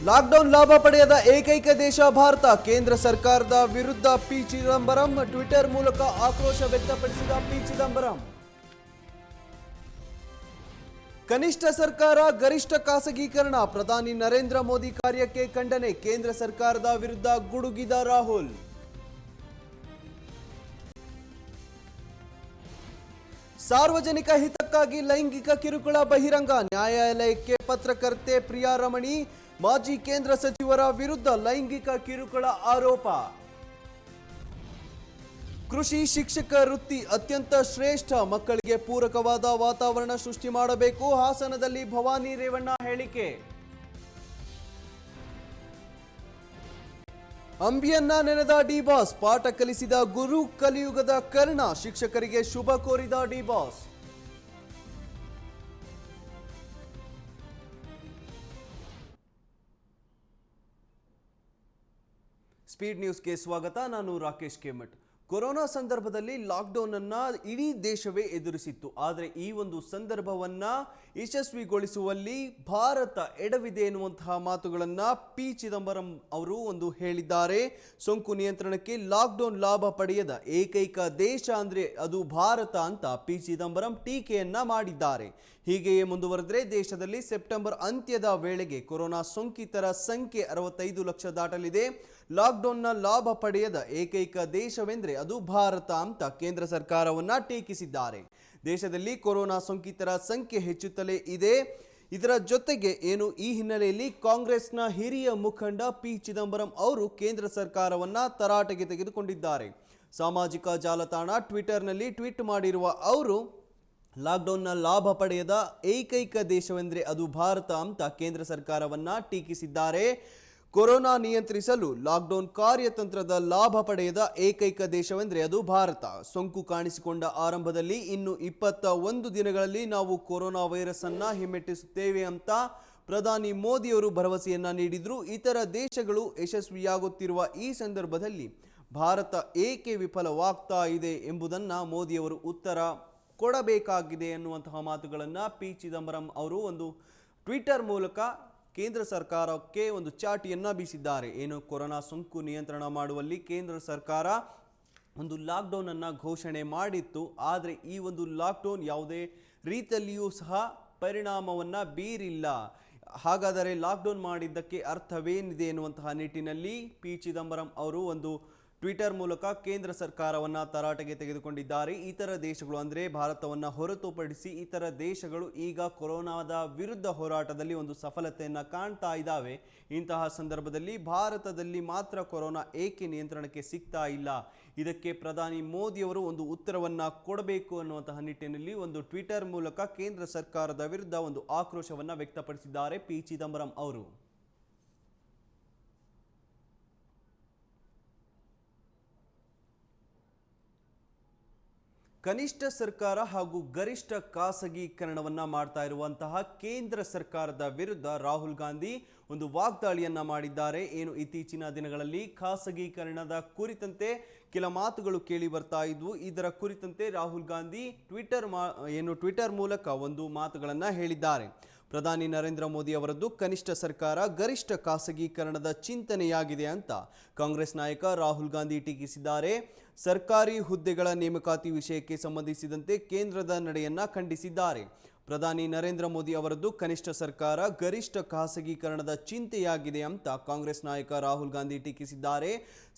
Lockdown ಲಾಭ ಪಡೆಯದ ಏಕೈಕ ದೇಶ ಭಾರತ. ಕೇಂದ್ರ ಸರ್ಕಾರದ ವಿರುದ್ಧ ಪಿ ಚಿದಂಬರಂ ಟ್ವಿಟರ್ ಮೂಲಕ ಆಕ್ರೋಶ ವ್ಯಕ್ತಪಡಿಸಿದ ಪಿ ಚಿದಂಬರಂ. ಕನಿಷ್ಠ ಸರ್ಕಾರ ಗರಿಷ್ಠ ಖಾಸಗೀಕರಣ, ಪ್ರಧಾನಿ ನರೇಂದ್ರ ಮೋದಿ ಕಾರ್ಯಕ್ಕೆ ಖಂಡನೆ. ಕೇಂದ್ರ ಸರ್ಕಾರದ ವಿರುದ್ಧ ಗುಡುಗಿದ ರಾಹುಲ್. ಸಾರ್ವಜನಿಕ ಹಿತಕ್ಕಾಗಿ ಲೈಂಗಿಕ ಕಿರುಕುಳ ಬಹಿರಂಗ, ನ್ಯಾಯಾಲಯಕ್ಕೆ ಪತ್ರಕರ್ತೆ ಪ್ರಿಯಾ ರಮಣಿ. ಮಾಜಿ ಕೇಂದ್ರ ಸಚಿವರ ವಿರುದ್ಧ ಲೈಂಗಿಕ ಕಿರುಕುಳ ಆರೋಪ. ಕೃಷಿ ಶಿಕ್ಷಕ ವೃತ್ತಿ ಅತ್ಯಂತ ಶ್ರೇಷ್ಠ, ಮಕ್ಕಳಿಗೆ ಪೂರಕವಾದ ವಾತಾವರಣ ಸೃಷ್ಟಿ ಮಾಡಬೇಕು. ಹಾಸನದಲ್ಲಿ ಭವಾನಿ ರೇವಣ್ಣ ಹೇಳಿಕೆ. ಅಂಬಿಯನ್ನ ನೆನೆದ ಡಿ-ಬಾಸ್, ಪಾಠ ಕಲಿಸಿದ ಗುರು, ಕಲಿಯುಗದ ಕರ್ಣ. ಶಿಕ್ಷಕರಿಗೆ ಶುಭ ಕೋರಿದ ಡಿ-ಬಾಸ್. ಸ್ಪೀಡ್ ನ್ಯೂಸ್ಗೆ ಸ್ವಾಗತ. ನಾನು ರಾಕೇಶ್ ಕೆಮಠ್. ಕೊರೋನಾ ಸಂದರ್ಭದಲ್ಲಿ ಲಾಕ್ಡೌನ್ ಅನ್ನ ಇಡೀ ದೇಶವೇ ಎದುರಿಸಿತ್ತು. ಆದರೆ ಈ ಒಂದು ಸಂದರ್ಭವನ್ನ ಯಶಸ್ವಿಗೊಳಿಸುವಲ್ಲಿ ಭಾರತ ಎಡವಿದೆ ಎನ್ನುವಂತಹ ಮಾತುಗಳನ್ನ ಪಿ ಚಿದಂಬರಂ ಅವರು ಹೇಳಿದ್ದಾರೆ. ಸೋಂಕು ನಿಯಂತ್ರಣಕ್ಕೆ ಲಾಕ್ಡೌನ್ ಲಾಭ ಪಡೆಯದ ಏಕೈಕ ದೇಶ ಅಂದ್ರೆ ಅದು ಭಾರತ ಅಂತ ಪಿ ಚಿದಂಬರಂ ಟೀಕೆಯನ್ನ ಮಾಡಿದ್ದಾರೆ. ಹೀಗೆಯೇ ಮುಂದುವರೆದರೆ ದೇಶದಲ್ಲಿ ಸೆಪ್ಟೆಂಬರ್ ಅಂತ್ಯದ ವೇಳೆಗೆ ಕೊರೋನಾ ಸೋಂಕಿತರ ಸಂಖ್ಯೆ 65 ಲಕ್ಷ ದಾಟಲಿದೆ. ಲಾಕ್ಡೌನ್ನ ಲಾಭ ಪಡೆಯದ ಏಕೈಕ ದೇಶವೆಂದರೆ ಅದು ಭಾರತ ಅಂತ ಕೇಂದ್ರ ಸರ್ಕಾರವನ್ನ ಟೀಕಿಸಿದ್ದಾರೆ. ದೇಶದಲ್ಲಿ ಕೊರೋನಾ ಸೋಂಕಿತರ ಸಂಖ್ಯೆ ಹೆಚ್ಚುತ್ತಲೇ ಇದೆ. ಇದರ ಜೊತೆಗೆ ಈ ಹಿನ್ನೆಲೆಯಲ್ಲಿ ಕಾಂಗ್ರೆಸ್ನ ಹಿರಿಯ ಮುಖಂಡ ಪಿ ಚಿದಂಬರಂ ಅವರು ಕೇಂದ್ರ ಸರ್ಕಾರವನ್ನ ತರಾಟೆಗೆ ತೆಗೆದುಕೊಂಡಿದ್ದಾರೆ. ಸಾಮಾಜಿಕ ಜಾಲತಾಣ ಟ್ವಿಟರ್ನಲ್ಲಿ ಟ್ವೀಟ್ ಮಾಡಿರುವ ಅವರು ಲಾಕ್ಡೌನ್ನ ಲಾಭ ಪಡೆಯದ ಏಕೈಕ ದೇಶವೆಂದರೆ ಅದು ಭಾರತ ಅಂತ ಕೇಂದ್ರ ಸರ್ಕಾರವನ್ನ ಟೀಕಿಸಿದ್ದಾರೆ. ಕೊರೋನಾ ನಿಯಂತ್ರಿಸಲು ಲಾಕ್ಡೌನ್ ಕಾರ್ಯತಂತ್ರದ ಲಾಭ ಪಡೆಯದ ಏಕೈಕ ದೇಶವೆಂದರೆ ಅದು ಭಾರತ. ಸೋಂಕು ಕಾಣಿಸಿಕೊಂಡ ಆರಂಭದಲ್ಲಿ ಇನ್ನು 21 ದಿನಗಳಲ್ಲಿ ನಾವು ಕೊರೋನಾ ವೈರಸ್ ಅನ್ನ ಹಿಮ್ಮೆಟ್ಟಿಸುತ್ತೇವೆ ಅಂತ ಪ್ರಧಾನಿ ಮೋದಿಯವರು ಭರವಸೆಯನ್ನ ನೀಡಿದ್ರು. ಇತರ ದೇಶಗಳು ಯಶಸ್ವಿಯಾಗುತ್ತಿರುವ ಈ ಸಂದರ್ಭದಲ್ಲಿ ಭಾರತ ಏಕೆ ವಿಫಲವಾಗ್ತಾ ಇದೆ ಎಂಬುದನ್ನ ಮೋದಿಯವರು ಉತ್ತರ ಕೊಡಬೇಕಾಗಿದೆ ಎನ್ನುವಂತಹ ಮಾತುಗಳನ್ನು ಪಿ ಚಿದಂಬರಂ ಅವರು ಟ್ವಿಟರ್ ಮೂಲಕ ಕೇಂದ್ರ ಸರ್ಕಾರಕ್ಕೆ ಚಾಟಿಯನ್ನ ಬೀಸಿದ್ದಾರೆ. ಕೊರೋನಾ ಸೋಂಕು ನಿಯಂತ್ರಣ ಮಾಡುವಲ್ಲಿ ಕೇಂದ್ರ ಸರ್ಕಾರ ಲಾಕ್ಡೌನ್ ಅನ್ನ ಘೋಷಣೆ ಮಾಡಿತ್ತು. ಆದರೆ ಈ ಲಾಕ್ಡೌನ್ ಯಾವುದೇ ರೀತಿಯಲ್ಲಿಯೂ ಸಹ ಪರಿಣಾಮವನ್ನ ಬೀರಿಲ್ಲ. ಹಾಗಾದರೆ ಲಾಕ್ಡೌನ್ ಮಾಡಿದ್ದಕ್ಕೆ ಅರ್ಥವೇನಿದೆ ಎನ್ನುವಂತಹ ನಿಟ್ಟಿನಲ್ಲಿ ಪಿ ಚಿದಂಬರಂ ಅವರು ಟ್ವಿಟರ್ ಮೂಲಕ ಕೇಂದ್ರ ಸರ್ಕಾರವನ್ನು ತರಾಟೆಗೆ ತೆಗೆದುಕೊಂಡಿದ್ದಾರೆ. ಇತರ ದೇಶಗಳು ಅಂದರೆ ಭಾರತವನ್ನು ಹೊರತುಪಡಿಸಿ ಇತರ ದೇಶಗಳು ಈಗ ಕೊರೋನಾದ ವಿರುದ್ಧ ಹೋರಾಟದಲ್ಲಿ ಸಫಲತೆಯನ್ನು ಕಾಣ್ತಾ ಇದ್ದಾವೆ. ಇಂತಹ ಸಂದರ್ಭದಲ್ಲಿ ಭಾರತದಲ್ಲಿ ಮಾತ್ರ ಕೊರೋನಾ ಏಕೆ ನಿಯಂತ್ರಣಕ್ಕೆ ಸಿಗ್ತಾ ಇಲ್ಲ, ಇದಕ್ಕೆ ಪ್ರಧಾನಿ ಮೋದಿಯವರು ಉತ್ತರವನ್ನು ಕೊಡಬೇಕು ಅನ್ನುವಂತಹ ನಿಟ್ಟಿನಲ್ಲಿ ಟ್ವಿಟರ್ ಮೂಲಕ ಕೇಂದ್ರ ಸರ್ಕಾರದ ವಿರುದ್ಧ ಆಕ್ರೋಶವನ್ನು ವ್ಯಕ್ತಪಡಿಸಿದ್ದಾರೆ ಪಿ ಚಿದಂಬರಂ ಅವರು. ಕನಿಷ್ಠ ಸರ್ಕಾರ ಹಾಗೂ ಗರಿಷ್ಠ ಖಾಸಗೀಕರಣವನ್ನ ಮಾಡ್ತಾ ಇರುವಂತಹ ಕೇಂದ್ರ ಸರ್ಕಾರದ ವಿರುದ್ಧ ರಾಹುಲ್ ಗಾಂಧಿ ವಾಗ್ದಾಳಿಯನ್ನ ಮಾಡಿದ್ದಾರೆ. ಇತ್ತೀಚಿನ ದಿನಗಳಲ್ಲಿ ಖಾಸಗೀಕರಣದ ಕುರಿತಂತೆ ಕೆಲ ಮಾತುಗಳು ಕೇಳಿ ಬರ್ತಾ ಇದ್ವು. ಇದರ ಕುರಿತಂತೆ ರಾಹುಲ್ ಗಾಂಧಿ ಟ್ವಿಟರ್ ಮೂಲಕ ಮಾತುಗಳನ್ನ ಹೇಳಿದ್ದಾರೆ. ಪ್ರಧಾನಿ ನರೇಂದ್ರ ಮೋದಿ ಅವರದ್ದು ಕನಿಷ್ಠ ಸರ್ಕಾರ ಗರಿಷ್ಠ ಖಾಸಗೀಕರಣದ ಚಿಂತನೆಯಾಗಿದೆ ಅಂತ ಕಾಂಗ್ರೆಸ್ ನಾಯಕ ರಾಹುಲ್ ಗಾಂಧಿ ಟೀಕಿಸಿದ್ದಾರೆ. ಸರ್ಕಾರಿ ಹುದ್ದೆಗಳ ನೇಮಕಾತಿ ವಿಷಯಕ್ಕೆ ಸಂಬಂಧಿಸಿದಂತೆ ಕೇಂದ್ರದ ನಡೆಯನ್ನ ಖಂಡಿಸಿದ್ದಾರೆ. ಪ್ರಧಾನಿ ನರೇಂದ್ರ ಮೋದಿ ಅವರದ್ದು ಕನಿಷ್ಠ ಸರ್ಕಾರ ಗರಿಷ್ಠ ಖಾಸಗೀಕರಣದ ಚಿಂತೆಯಾಗಿದೆ ಅಂತ ಕಾಂಗ್ರೆಸ್ ನಾಯಕ ರಾಹುಲ್ ಗಾಂಧಿ ಟೀಕಿಸಿದ್ದಾರೆ.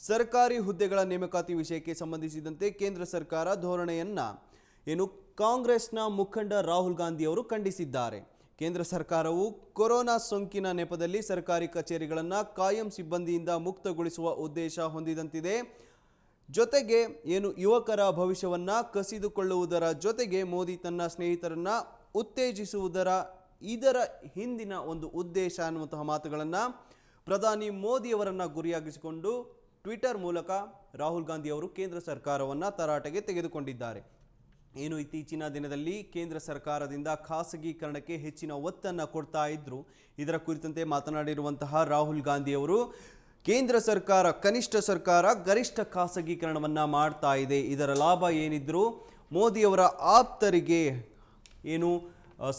ಸರ್ಕಾರಿ ಹುದ್ದೆಗಳ ನೇಮಕಾತಿ ವಿಷಯಕ್ಕೆ ಸಂಬಂಧಿಸಿದಂತೆ ಕೇಂದ್ರ ಸರ್ಕಾರ ಧೋರಣೆಯನ್ನ ಕಾಂಗ್ರೆಸ್ನ ಮುಖಂಡ ರಾಹುಲ್ ಗಾಂಧಿ ಅವರು ಖಂಡಿಸಿದ್ದಾರೆ. ಕೇಂದ್ರ ಸರ್ಕಾರವು ಕೊರೋನಾ ಸೋಂಕಿನ ನೆಪದಲ್ಲಿ ಸರ್ಕಾರಿ ಕಚೇರಿಗಳನ್ನು ಕಾಯಂ ಸಿಬ್ಬಂದಿಯಿಂದ ಮುಕ್ತಗೊಳಿಸುವ ಉದ್ದೇಶ ಹೊಂದಿದಂತಿದೆ. ಜೊತೆಗೆ ಯುವಕರ ಭವಿಷ್ಯವನ್ನ ಕಸಿದುಕೊಳ್ಳುವುದರ ಜೊತೆಗೆ ಮೋದಿ ತನ್ನ ಸ್ನೇಹಿತರನ್ನ ಇದರ ಹಿಂದಿನ ಉದ್ದೇಶ ಅನ್ನುವಂತಹ ಮಾತುಗಳನ್ನು ಪ್ರಧಾನಿ ಮೋದಿಯವರನ್ನ ಗುರಿಯಾಗಿಸಿಕೊಂಡು ಟ್ವಿಟರ್ ಮೂಲಕ ರಾಹುಲ್ ಗಾಂಧಿ ಅವರು ಕೇಂದ್ರ ಸರ್ಕಾರವನ್ನು ತರಾಟೆಗೆ ತೆಗೆದುಕೊಂಡಿದ್ದಾರೆ. ಇತ್ತೀಚಿನ ದಿನದಲ್ಲಿ ಕೇಂದ್ರ ಸರ್ಕಾರದಿಂದ ಖಾಸಗೀಕರಣಕ್ಕೆ ಹೆಚ್ಚಿನ ಒತ್ತನ್ನು ಕೊಡ್ತಾ ಇದ್ರು. ಇದರ ಕುರಿತಂತೆ ಮಾತನಾಡಿರುವಂತಹ ರಾಹುಲ್ ಗಾಂಧಿ ಅವರು ಕೇಂದ್ರ ಸರ್ಕಾರ ಕನಿಷ್ಠ ಸರ್ಕಾರ ಗರಿಷ್ಠ ಖಾಸಗೀಕರಣವನ್ನು ಮಾಡ್ತಾ ಇದೆ. ಇದರ ಲಾಭ ಏನಿದ್ರು ಮೋದಿಯವರ ಆಪ್ತರಿಗೆ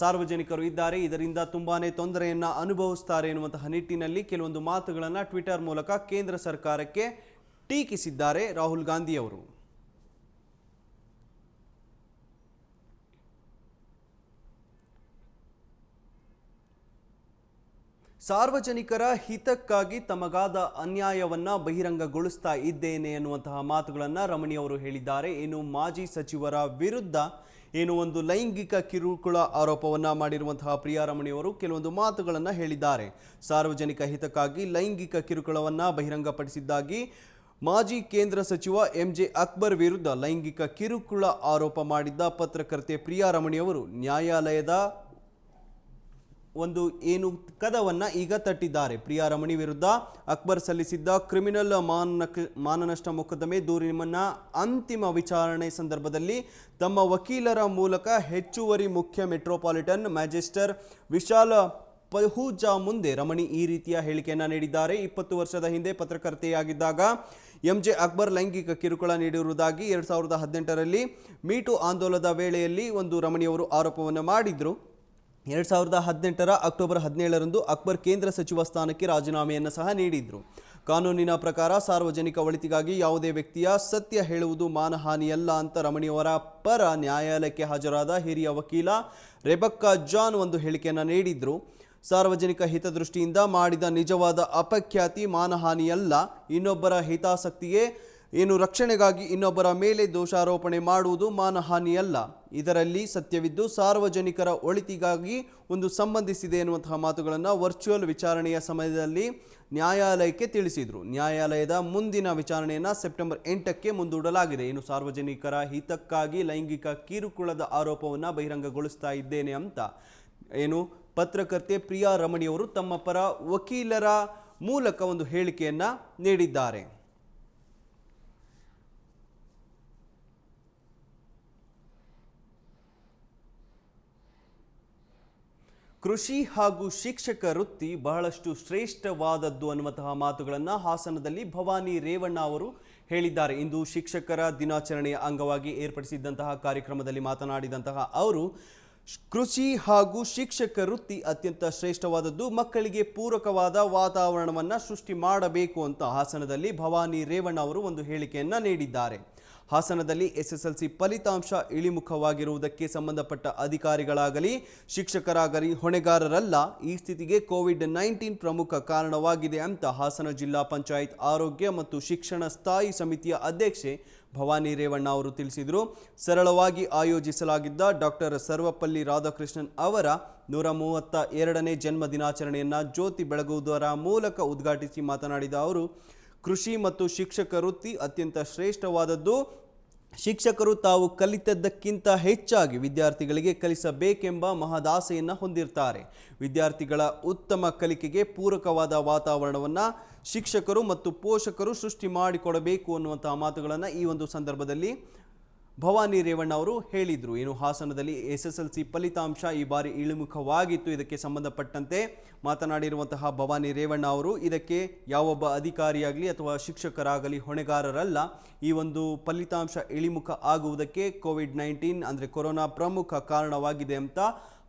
ಸಾರ್ವಜನಿಕರು ಇದ್ದಾರೆ, ಇದರಿಂದ ತುಂಬಾನೇ ತೊಂದರೆಯನ್ನು ಅನುಭವಿಸ್ತಾರೆ ಎನ್ನುವಂತಹ ನಿಟ್ಟಿನಲ್ಲಿ ಕೆಲವೊಂದು ಮಾತುಗಳನ್ನು ಟ್ವಿಟರ್ ಮೂಲಕ ಕೇಂದ್ರ ಸರ್ಕಾರಕ್ಕೆ ಟೀಕಿಸಿದ್ದಾರೆ ರಾಹುಲ್ ಗಾಂಧಿ ಅವರು. ಸಾರ್ವಜನಿಕರ ಹಿತಕ್ಕಾಗಿ ತಮಗಾದ ಅನ್ಯಾಯವನ್ನ ಬಹಿರಂಗಗೊಳಿಸ್ತಾ ಇದ್ದೇನೆ ಎನ್ನುವಂತಹ ಮಾತುಗಳನ್ನು ರಮಣಿ ಅವರು ಹೇಳಿದ್ದಾರೆ. ಇನ್ನು ಮಾಜಿ ಸಚಿವರ ವಿರುದ್ಧ ಒಂದು ಲೈಂಗಿಕ ಕಿರುಕುಳ ಆರೋಪವನ್ನ ಮಾಡಿರುವಂತಹ ಪ್ರಿಯಾ ರಮಣಿ ಅವರು ಕೆಲವೊಂದು ಮಾತುಗಳನ್ನು ಹೇಳಿದ್ದಾರೆ. ಸಾರ್ವಜನಿಕ ಹಿತಕ್ಕಾಗಿ ಲೈಂಗಿಕ ಕಿರುಕುಳವನ್ನ ಬಹಿರಂಗಪಡಿಸಿದ್ದಾಗಿ ಮಾಜಿ ಕೇಂದ್ರ ಸಚಿವ ಎಂಜೆ ಅಕ್ಬರ್ ವಿರುದ್ಧ ಲೈಂಗಿಕ ಕಿರುಕುಳ ಆರೋಪ ಮಾಡಿದ್ದ ಪತ್ರಕರ್ತೆ ಪ್ರಿಯಾ ರಮಣಿ ಅವರು ನ್ಯಾಯಾಲಯದ ಕದವನ್ನ ಈಗ ತಟ್ಟಿದ್ದಾರೆ. ಪ್ರಿಯಾ ರಮಣಿ ವಿರುದ್ಧ ಅಕ್ಬರ್ ಸಲ್ಲಿಸಿದ್ದ ಕ್ರಿಮಿನಲ್ ಮಾನನಷ್ಟ ಮೊಕದ್ದಮೆ ದೂರಿನ ಅಂತಿಮ ವಿಚಾರಣೆ ಸಂದರ್ಭದಲ್ಲಿ ತಮ್ಮ ವಕೀಲರ ಮೂಲಕ ಹೆಚ್ಚುವರಿ ಮುಖ್ಯ ಮೆಟ್ರೋಪಾಲಿಟನ್ ಮ್ಯಾಜಿಸ್ಟರ್ ವಿಶಾಲ್ ಪಹೂಜಾ ಮುಂದೆ ರಮಣಿ ಈ ರೀತಿಯ ಹೇಳಿಕೆಯನ್ನು ನೀಡಿದ್ದಾರೆ. 20 ವರ್ಷದ ಹಿಂದೆ ಪತ್ರಕರ್ತೆಯಾಗಿದ್ದಾಗ ಎಂಜೆ ಅಕ್ಬರ್ ಲೈಂಗಿಕ ಕಿರುಕುಳ ನೀಡಿರುವುದಾಗಿ 2018ರಲ್ಲಿ ಮೀಟು ಆಂದೋಲನದ ವೇಳೆಯಲ್ಲಿ ರಮಣಿಯವರು ಆರೋಪವನ್ನು ಮಾಡಿದ್ರು. 2018ರ ಅಕ್ಟೋಬರ್ 17ರಂದು ಅಕ್ಬರ್ ಕೇಂದ್ರ ಸಚಿವ ಸ್ಥಾನಕ್ಕೆ ರಾಜೀನಾಮೆಯನ್ನು ಸಹ ನೀಡಿದ್ರು. ಕಾನೂನಿನ ಪ್ರಕಾರ ಸಾರ್ವಜನಿಕ ಒಳಿತಿಗಾಗಿ ಯಾವುದೇ ವ್ಯಕ್ತಿಯ ಸತ್ಯ ಹೇಳುವುದು ಮಾನಹಾನಿಯಲ್ಲ ಅಂತ ರಮಣಿಯವರ ಪರ ನ್ಯಾಯಾಲಯಕ್ಕೆ ಹಾಜರಾದ ಹಿರಿಯ ವಕೀಲ ರೆಬೆಕ್ಕಾ ಜಾನ್ ಹೇಳಿಕೆಯನ್ನು ನೀಡಿದ್ರು. ಸಾರ್ವಜನಿಕ ಹಿತದೃಷ್ಟಿಯಿಂದ ಮಾಡಿದ ನಿಜವಾದ ಅಪಖ್ಯಾತಿ ಮಾನಹಾನಿಯಲ್ಲ, ಇನ್ನೊಬ್ಬರ ಹಿತಾಸಕ್ತಿಗೆ ರಕ್ಷಣೆಗಾಗಿ ಇನ್ನೊಬ್ಬರ ಮೇಲೆ ದೋಷಾರೋಪಣೆ ಮಾಡುವುದು ಮಾನಹಾನಿಯಲ್ಲ, ಇದರಲ್ಲಿ ಸತ್ಯವಿದ್ದು ಸಾರ್ವಜನಿಕರ ಒಳಿತಿಗಾಗಿ ಸಂಬಂಧಿಸಿದೆ ಎನ್ನುವಂತಹ ಮಾತುಗಳನ್ನು ವರ್ಚುವಲ್ ವಿಚಾರಣೆಯ ಸಮಯದಲ್ಲಿ ನ್ಯಾಯಾಲಯಕ್ಕೆ ತಿಳಿಸಿದರು. ನ್ಯಾಯಾಲಯದ ಮುಂದಿನ ವಿಚಾರಣೆಯನ್ನು ಸೆಪ್ಟೆಂಬರ್ 8ಕ್ಕೆ ಮುಂದೂಡಲಾಗಿದೆ. ಸಾರ್ವಜನಿಕರ ಹಿತಕ್ಕಾಗಿ ಲೈಂಗಿಕ ಕಿರುಕುಳದ ಆರೋಪವನ್ನು ಬಹಿರಂಗಗೊಳಿಸ್ತಾ ಇದ್ದೇನೆ ಅಂತ ಪತ್ರಕರ್ತೆ ಪ್ರಿಯಾ ರಮಣಿಯವರು ತಮ್ಮ ಪರ ವಕೀಲರ ಮೂಲಕ ಹೇಳಿಕೆಯನ್ನು ನೀಡಿದ್ದಾರೆ. ಕೃಷಿ ಹಾಗೂ ಶಿಕ್ಷಕ ವೃತ್ತಿ ಬಹಳಷ್ಟು ಶ್ರೇಷ್ಠವಾದದ್ದು ಅನ್ನುವಂತಹ ಮಾತುಗಳನ್ನು ಹಾಸನದಲ್ಲಿ ಭವಾನಿ ರೇವಣ್ಣ ಅವರು ಹೇಳಿದ್ದಾರೆ. ಇಂದು ಶಿಕ್ಷಕರ ದಿನಾಚರಣೆಯ ಅಂಗವಾಗಿ ಏರ್ಪಡಿಸಿದ್ದಂತಹ ಕಾರ್ಯಕ್ರಮದಲ್ಲಿ ಮಾತನಾಡಿದಂತಹ ಅವರು ಕೃಷಿ ಹಾಗೂ ಶಿಕ್ಷಕ ವೃತ್ತಿ ಅತ್ಯಂತ ಶ್ರೇಷ್ಠವಾದದ್ದು, ಮಕ್ಕಳಿಗೆ ಪೂರಕವಾದ ವಾತಾವರಣವನ್ನು ಸೃಷ್ಟಿ ಮಾಡಬೇಕು ಅಂತ ಹಾಸನದಲ್ಲಿ ಭವಾನಿ ರೇವಣ್ಣ ಅವರು ಹೇಳಿಕೆಯನ್ನು ನೀಡಿದ್ದಾರೆ. ಹಾಸನದಲ್ಲಿ SSLC ಫಲಿತಾಂಶ ಇಳಿಮುಖವಾಗಿರುವುದಕ್ಕೆ ಸಂಬಂಧಪಟ್ಟ ಅಧಿಕಾರಿಗಳಾಗಲಿ ಶಿಕ್ಷಕರಾಗಲಿ ಹೊಣೆಗಾರರಲ್ಲ, ಈ ಸ್ಥಿತಿಗೆ ಕೋವಿಡ್-19 ಪ್ರಮುಖ ಕಾರಣವಾಗಿದೆ ಅಂತ ಹಾಸನ ಜಿಲ್ಲಾ ಪಂಚಾಯತ್ ಆರೋಗ್ಯ ಮತ್ತು ಶಿಕ್ಷಣ ಸ್ಥಾಯಿ ಸಮಿತಿಯ ಅಧ್ಯಕ್ಷೆ ಭವಾನಿ ರೇವಣ್ಣ ಅವರು ತಿಳಿಸಿದರು. ಸರಳವಾಗಿ ಆಯೋಜಿಸಲಾಗಿದ್ದ ಡಾಕ್ಟರ್ ಸರ್ವಪಲ್ಲಿ ರಾಧಾಕೃಷ್ಣನ್ ಅವರ 132ನೇ ಜನ್ಮ ದಿನಾಚರಣೆಯನ್ನು ಜ್ಯೋತಿ ಬೆಳಗುವುದರ ಮೂಲಕ ಉದ್ಘಾಟಿಸಿ ಮಾತನಾಡಿದ ಅವರು, ಕೃಷಿ ಮತ್ತು ಶಿಕ್ಷಕ ವೃತ್ತಿ ಅತ್ಯಂತ ಶ್ರೇಷ್ಠವಾದದ್ದು. ಶಿಕ್ಷಕರು ತಾವು ಕಲಿತದ್ದಕ್ಕಿಂತ ಹೆಚ್ಚಾಗಿ ವಿದ್ಯಾರ್ಥಿಗಳಿಗೆ ಕಲಿಸಬೇಕೆಂಬ ಮಹದಾಸೆಯನ್ನು ಹೊಂದಿರ್ತಾರೆ. ವಿದ್ಯಾರ್ಥಿಗಳ ಉತ್ತಮ ಕಲಿಕೆಗೆ ಪೂರಕವಾದ ವಾತಾವರಣವನ್ನು ಶಿಕ್ಷಕರು ಮತ್ತು ಪೋಷಕರು ಸೃಷ್ಟಿ ಮಾಡಿಕೊಡಬೇಕು ಅನ್ನುವಂತಹ ಮಾತುಗಳನ್ನು ಈ ಸಂದರ್ಭದಲ್ಲಿ ಭವಾನಿ ರೇವಣ್ಣ ಅವರು ಹೇಳಿದರು. ಹಾಸನದಲ್ಲಿ SSLC ಫಲಿತಾಂಶ ಈ ಬಾರಿ ಇಳಿಮುಖವಾಗಿತ್ತು. ಇದಕ್ಕೆ ಸಂಬಂಧಪಟ್ಟಂತೆ ಮಾತನಾಡಿರುವಂತಹ ಭವಾನಿ ರೇವಣ್ಣ ಅವರು, ಇದಕ್ಕೆ ಯಾವೊಬ್ಬ ಅಧಿಕಾರಿಯಾಗಲಿ ಅಥವಾ ಶಿಕ್ಷಕರಾಗಲಿ ಹೊಣೆಗಾರರಲ್ಲ. ಈ ಫಲಿತಾಂಶ ಇಳಿಮುಖ ಆಗುವುದಕ್ಕೆ ಕೋವಿಡ್-19 ಅಂದರೆ ಕೊರೋನಾ ಪ್ರಮುಖ ಕಾರಣವಾಗಿದೆ ಅಂತ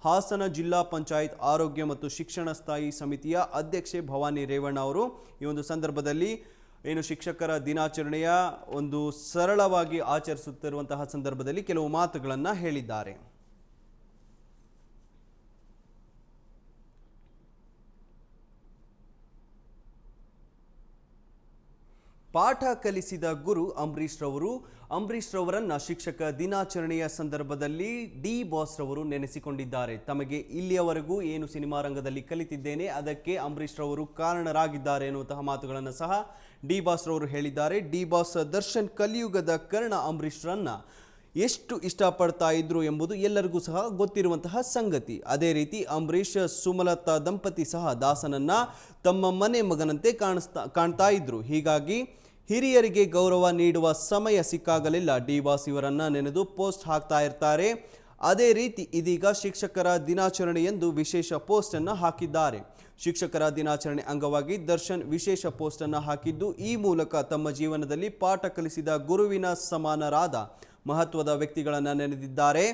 ಹಾಸನ ಜಿಲ್ಲಾ ಪಂಚಾಯತ್ ಆರೋಗ್ಯ ಮತ್ತು ಶಿಕ್ಷಣ ಸ್ಥಾಯಿ ಸಮಿತಿಯ ಅಧ್ಯಕ್ಷೆ ಭವಾನಿ ರೇವಣ್ಣ ಅವರು ಈ ಸಂದರ್ಭದಲ್ಲಿ ಶಿಕ್ಷಕರ ದಿನಾಚರಣೆಯ ಸರಳವಾಗಿ ಆಚರಿಸುತ್ತಿರುವಂತಹ ಸಂದರ್ಭದಲ್ಲಿ ಕೆಲವು ಮಾತುಗಳನ್ನು ಹೇಳಿದ್ದಾರೆ. ಪಾಠ ಕಲಿಸಿದ ಗುರು ಅಂಬರೀಶ್ ರವರನ್ನ ಶಿಕ್ಷಕ ದಿನಾಚರಣೆಯ ಸಂದರ್ಭದಲ್ಲಿ ಡಿ ಬಾಸ್ ರವರು ನೆನೆಸಿಕೊಂಡಿದ್ದಾರೆ. ತಮಗೆ ಇಲ್ಲಿಯವರೆಗೂ ಸಿನಿಮಾ ರಂಗದಲ್ಲಿ ಕಲಿತಿದ್ದೇನೆ, ಅದಕ್ಕೆ ಅಂಬರೀಶ್ ರವರು ಕಾರಣರಾಗಿದ್ದಾರೆ ಎನ್ನುವಂತಹ ಮಾತುಗಳನ್ನು ಸಹ ಡಿ ಬಾಸ್ ರವರು ಹೇಳಿದ್ದಾರೆ. ಡಿ ಬಾಸ್ ದರ್ಶನ್ ಕಲಿಯುಗದ ಕರ್ಣ ಅಂಬರೀಶ್ ರನ್ನ ಎಷ್ಟು ಇಷ್ಟಪಡ್ತಾ ಇದ್ರು ಎಂಬುದು ಎಲ್ಲರಿಗೂ ಸಹ ಗೊತ್ತಿರುವಂತಹ ಸಂಗತಿ. ಅದೇ ರೀತಿ ಅಂಬರೀಶ್ ಸುಮಲತಾ ದಂಪತಿ ಸಹ ದಾಸನನ್ನ ತಮ್ಮ ಮನೆ ಮಗನಂತೆ ಕಾಣ್ತಾ ಇದ್ರು. ಹೀಗಾಗಿ ಹಿರಿಯರಿಗೆ ಗೌರವ ನೀಡುವ ಸಮಯ ಸಿಕ್ಕಾಗಲೆಲ್ಲ ಡಿ ಬಾಸ್ ಇವರನ್ನ ನೆನೆದು ಪೋಸ್ಟ್ ಹಾಕ್ತಾ ಇರ್ತಾರೆ. ಅದೇ ರೀತಿ ಇದೀಗ ಶಿಕ್ಷಕರ ದಿನಾಚರಣೆಯೆಂದು ವಿಶೇಷ ಪೋಸ್ಟ್ ಅನ್ನು ಹಾಕಿದ್ದಾರೆ. ಶಿಕ್ಷಕರ ದಿನಾಚರಣೆ ಅಂಗವಾಗಿ ದರ್ಶನ್ ವಿಶೇಷ ಪೋಸ್ಟ್ ಅನ್ನು ಹಾಕಿದ್ದು, ಈ ಮೂಲಕ ತಮ್ಮ ಜೀವನದಲ್ಲಿ ಪಾಠ ಕಲಿಸಿದ ಗುರುವಿನ ಸಮಾನರಾದ ಮಹತ್ವದ ವ್ಯಕ್ತಿಗಳನ್ನು ನೆನೆದಿದ್ದಾರೆ.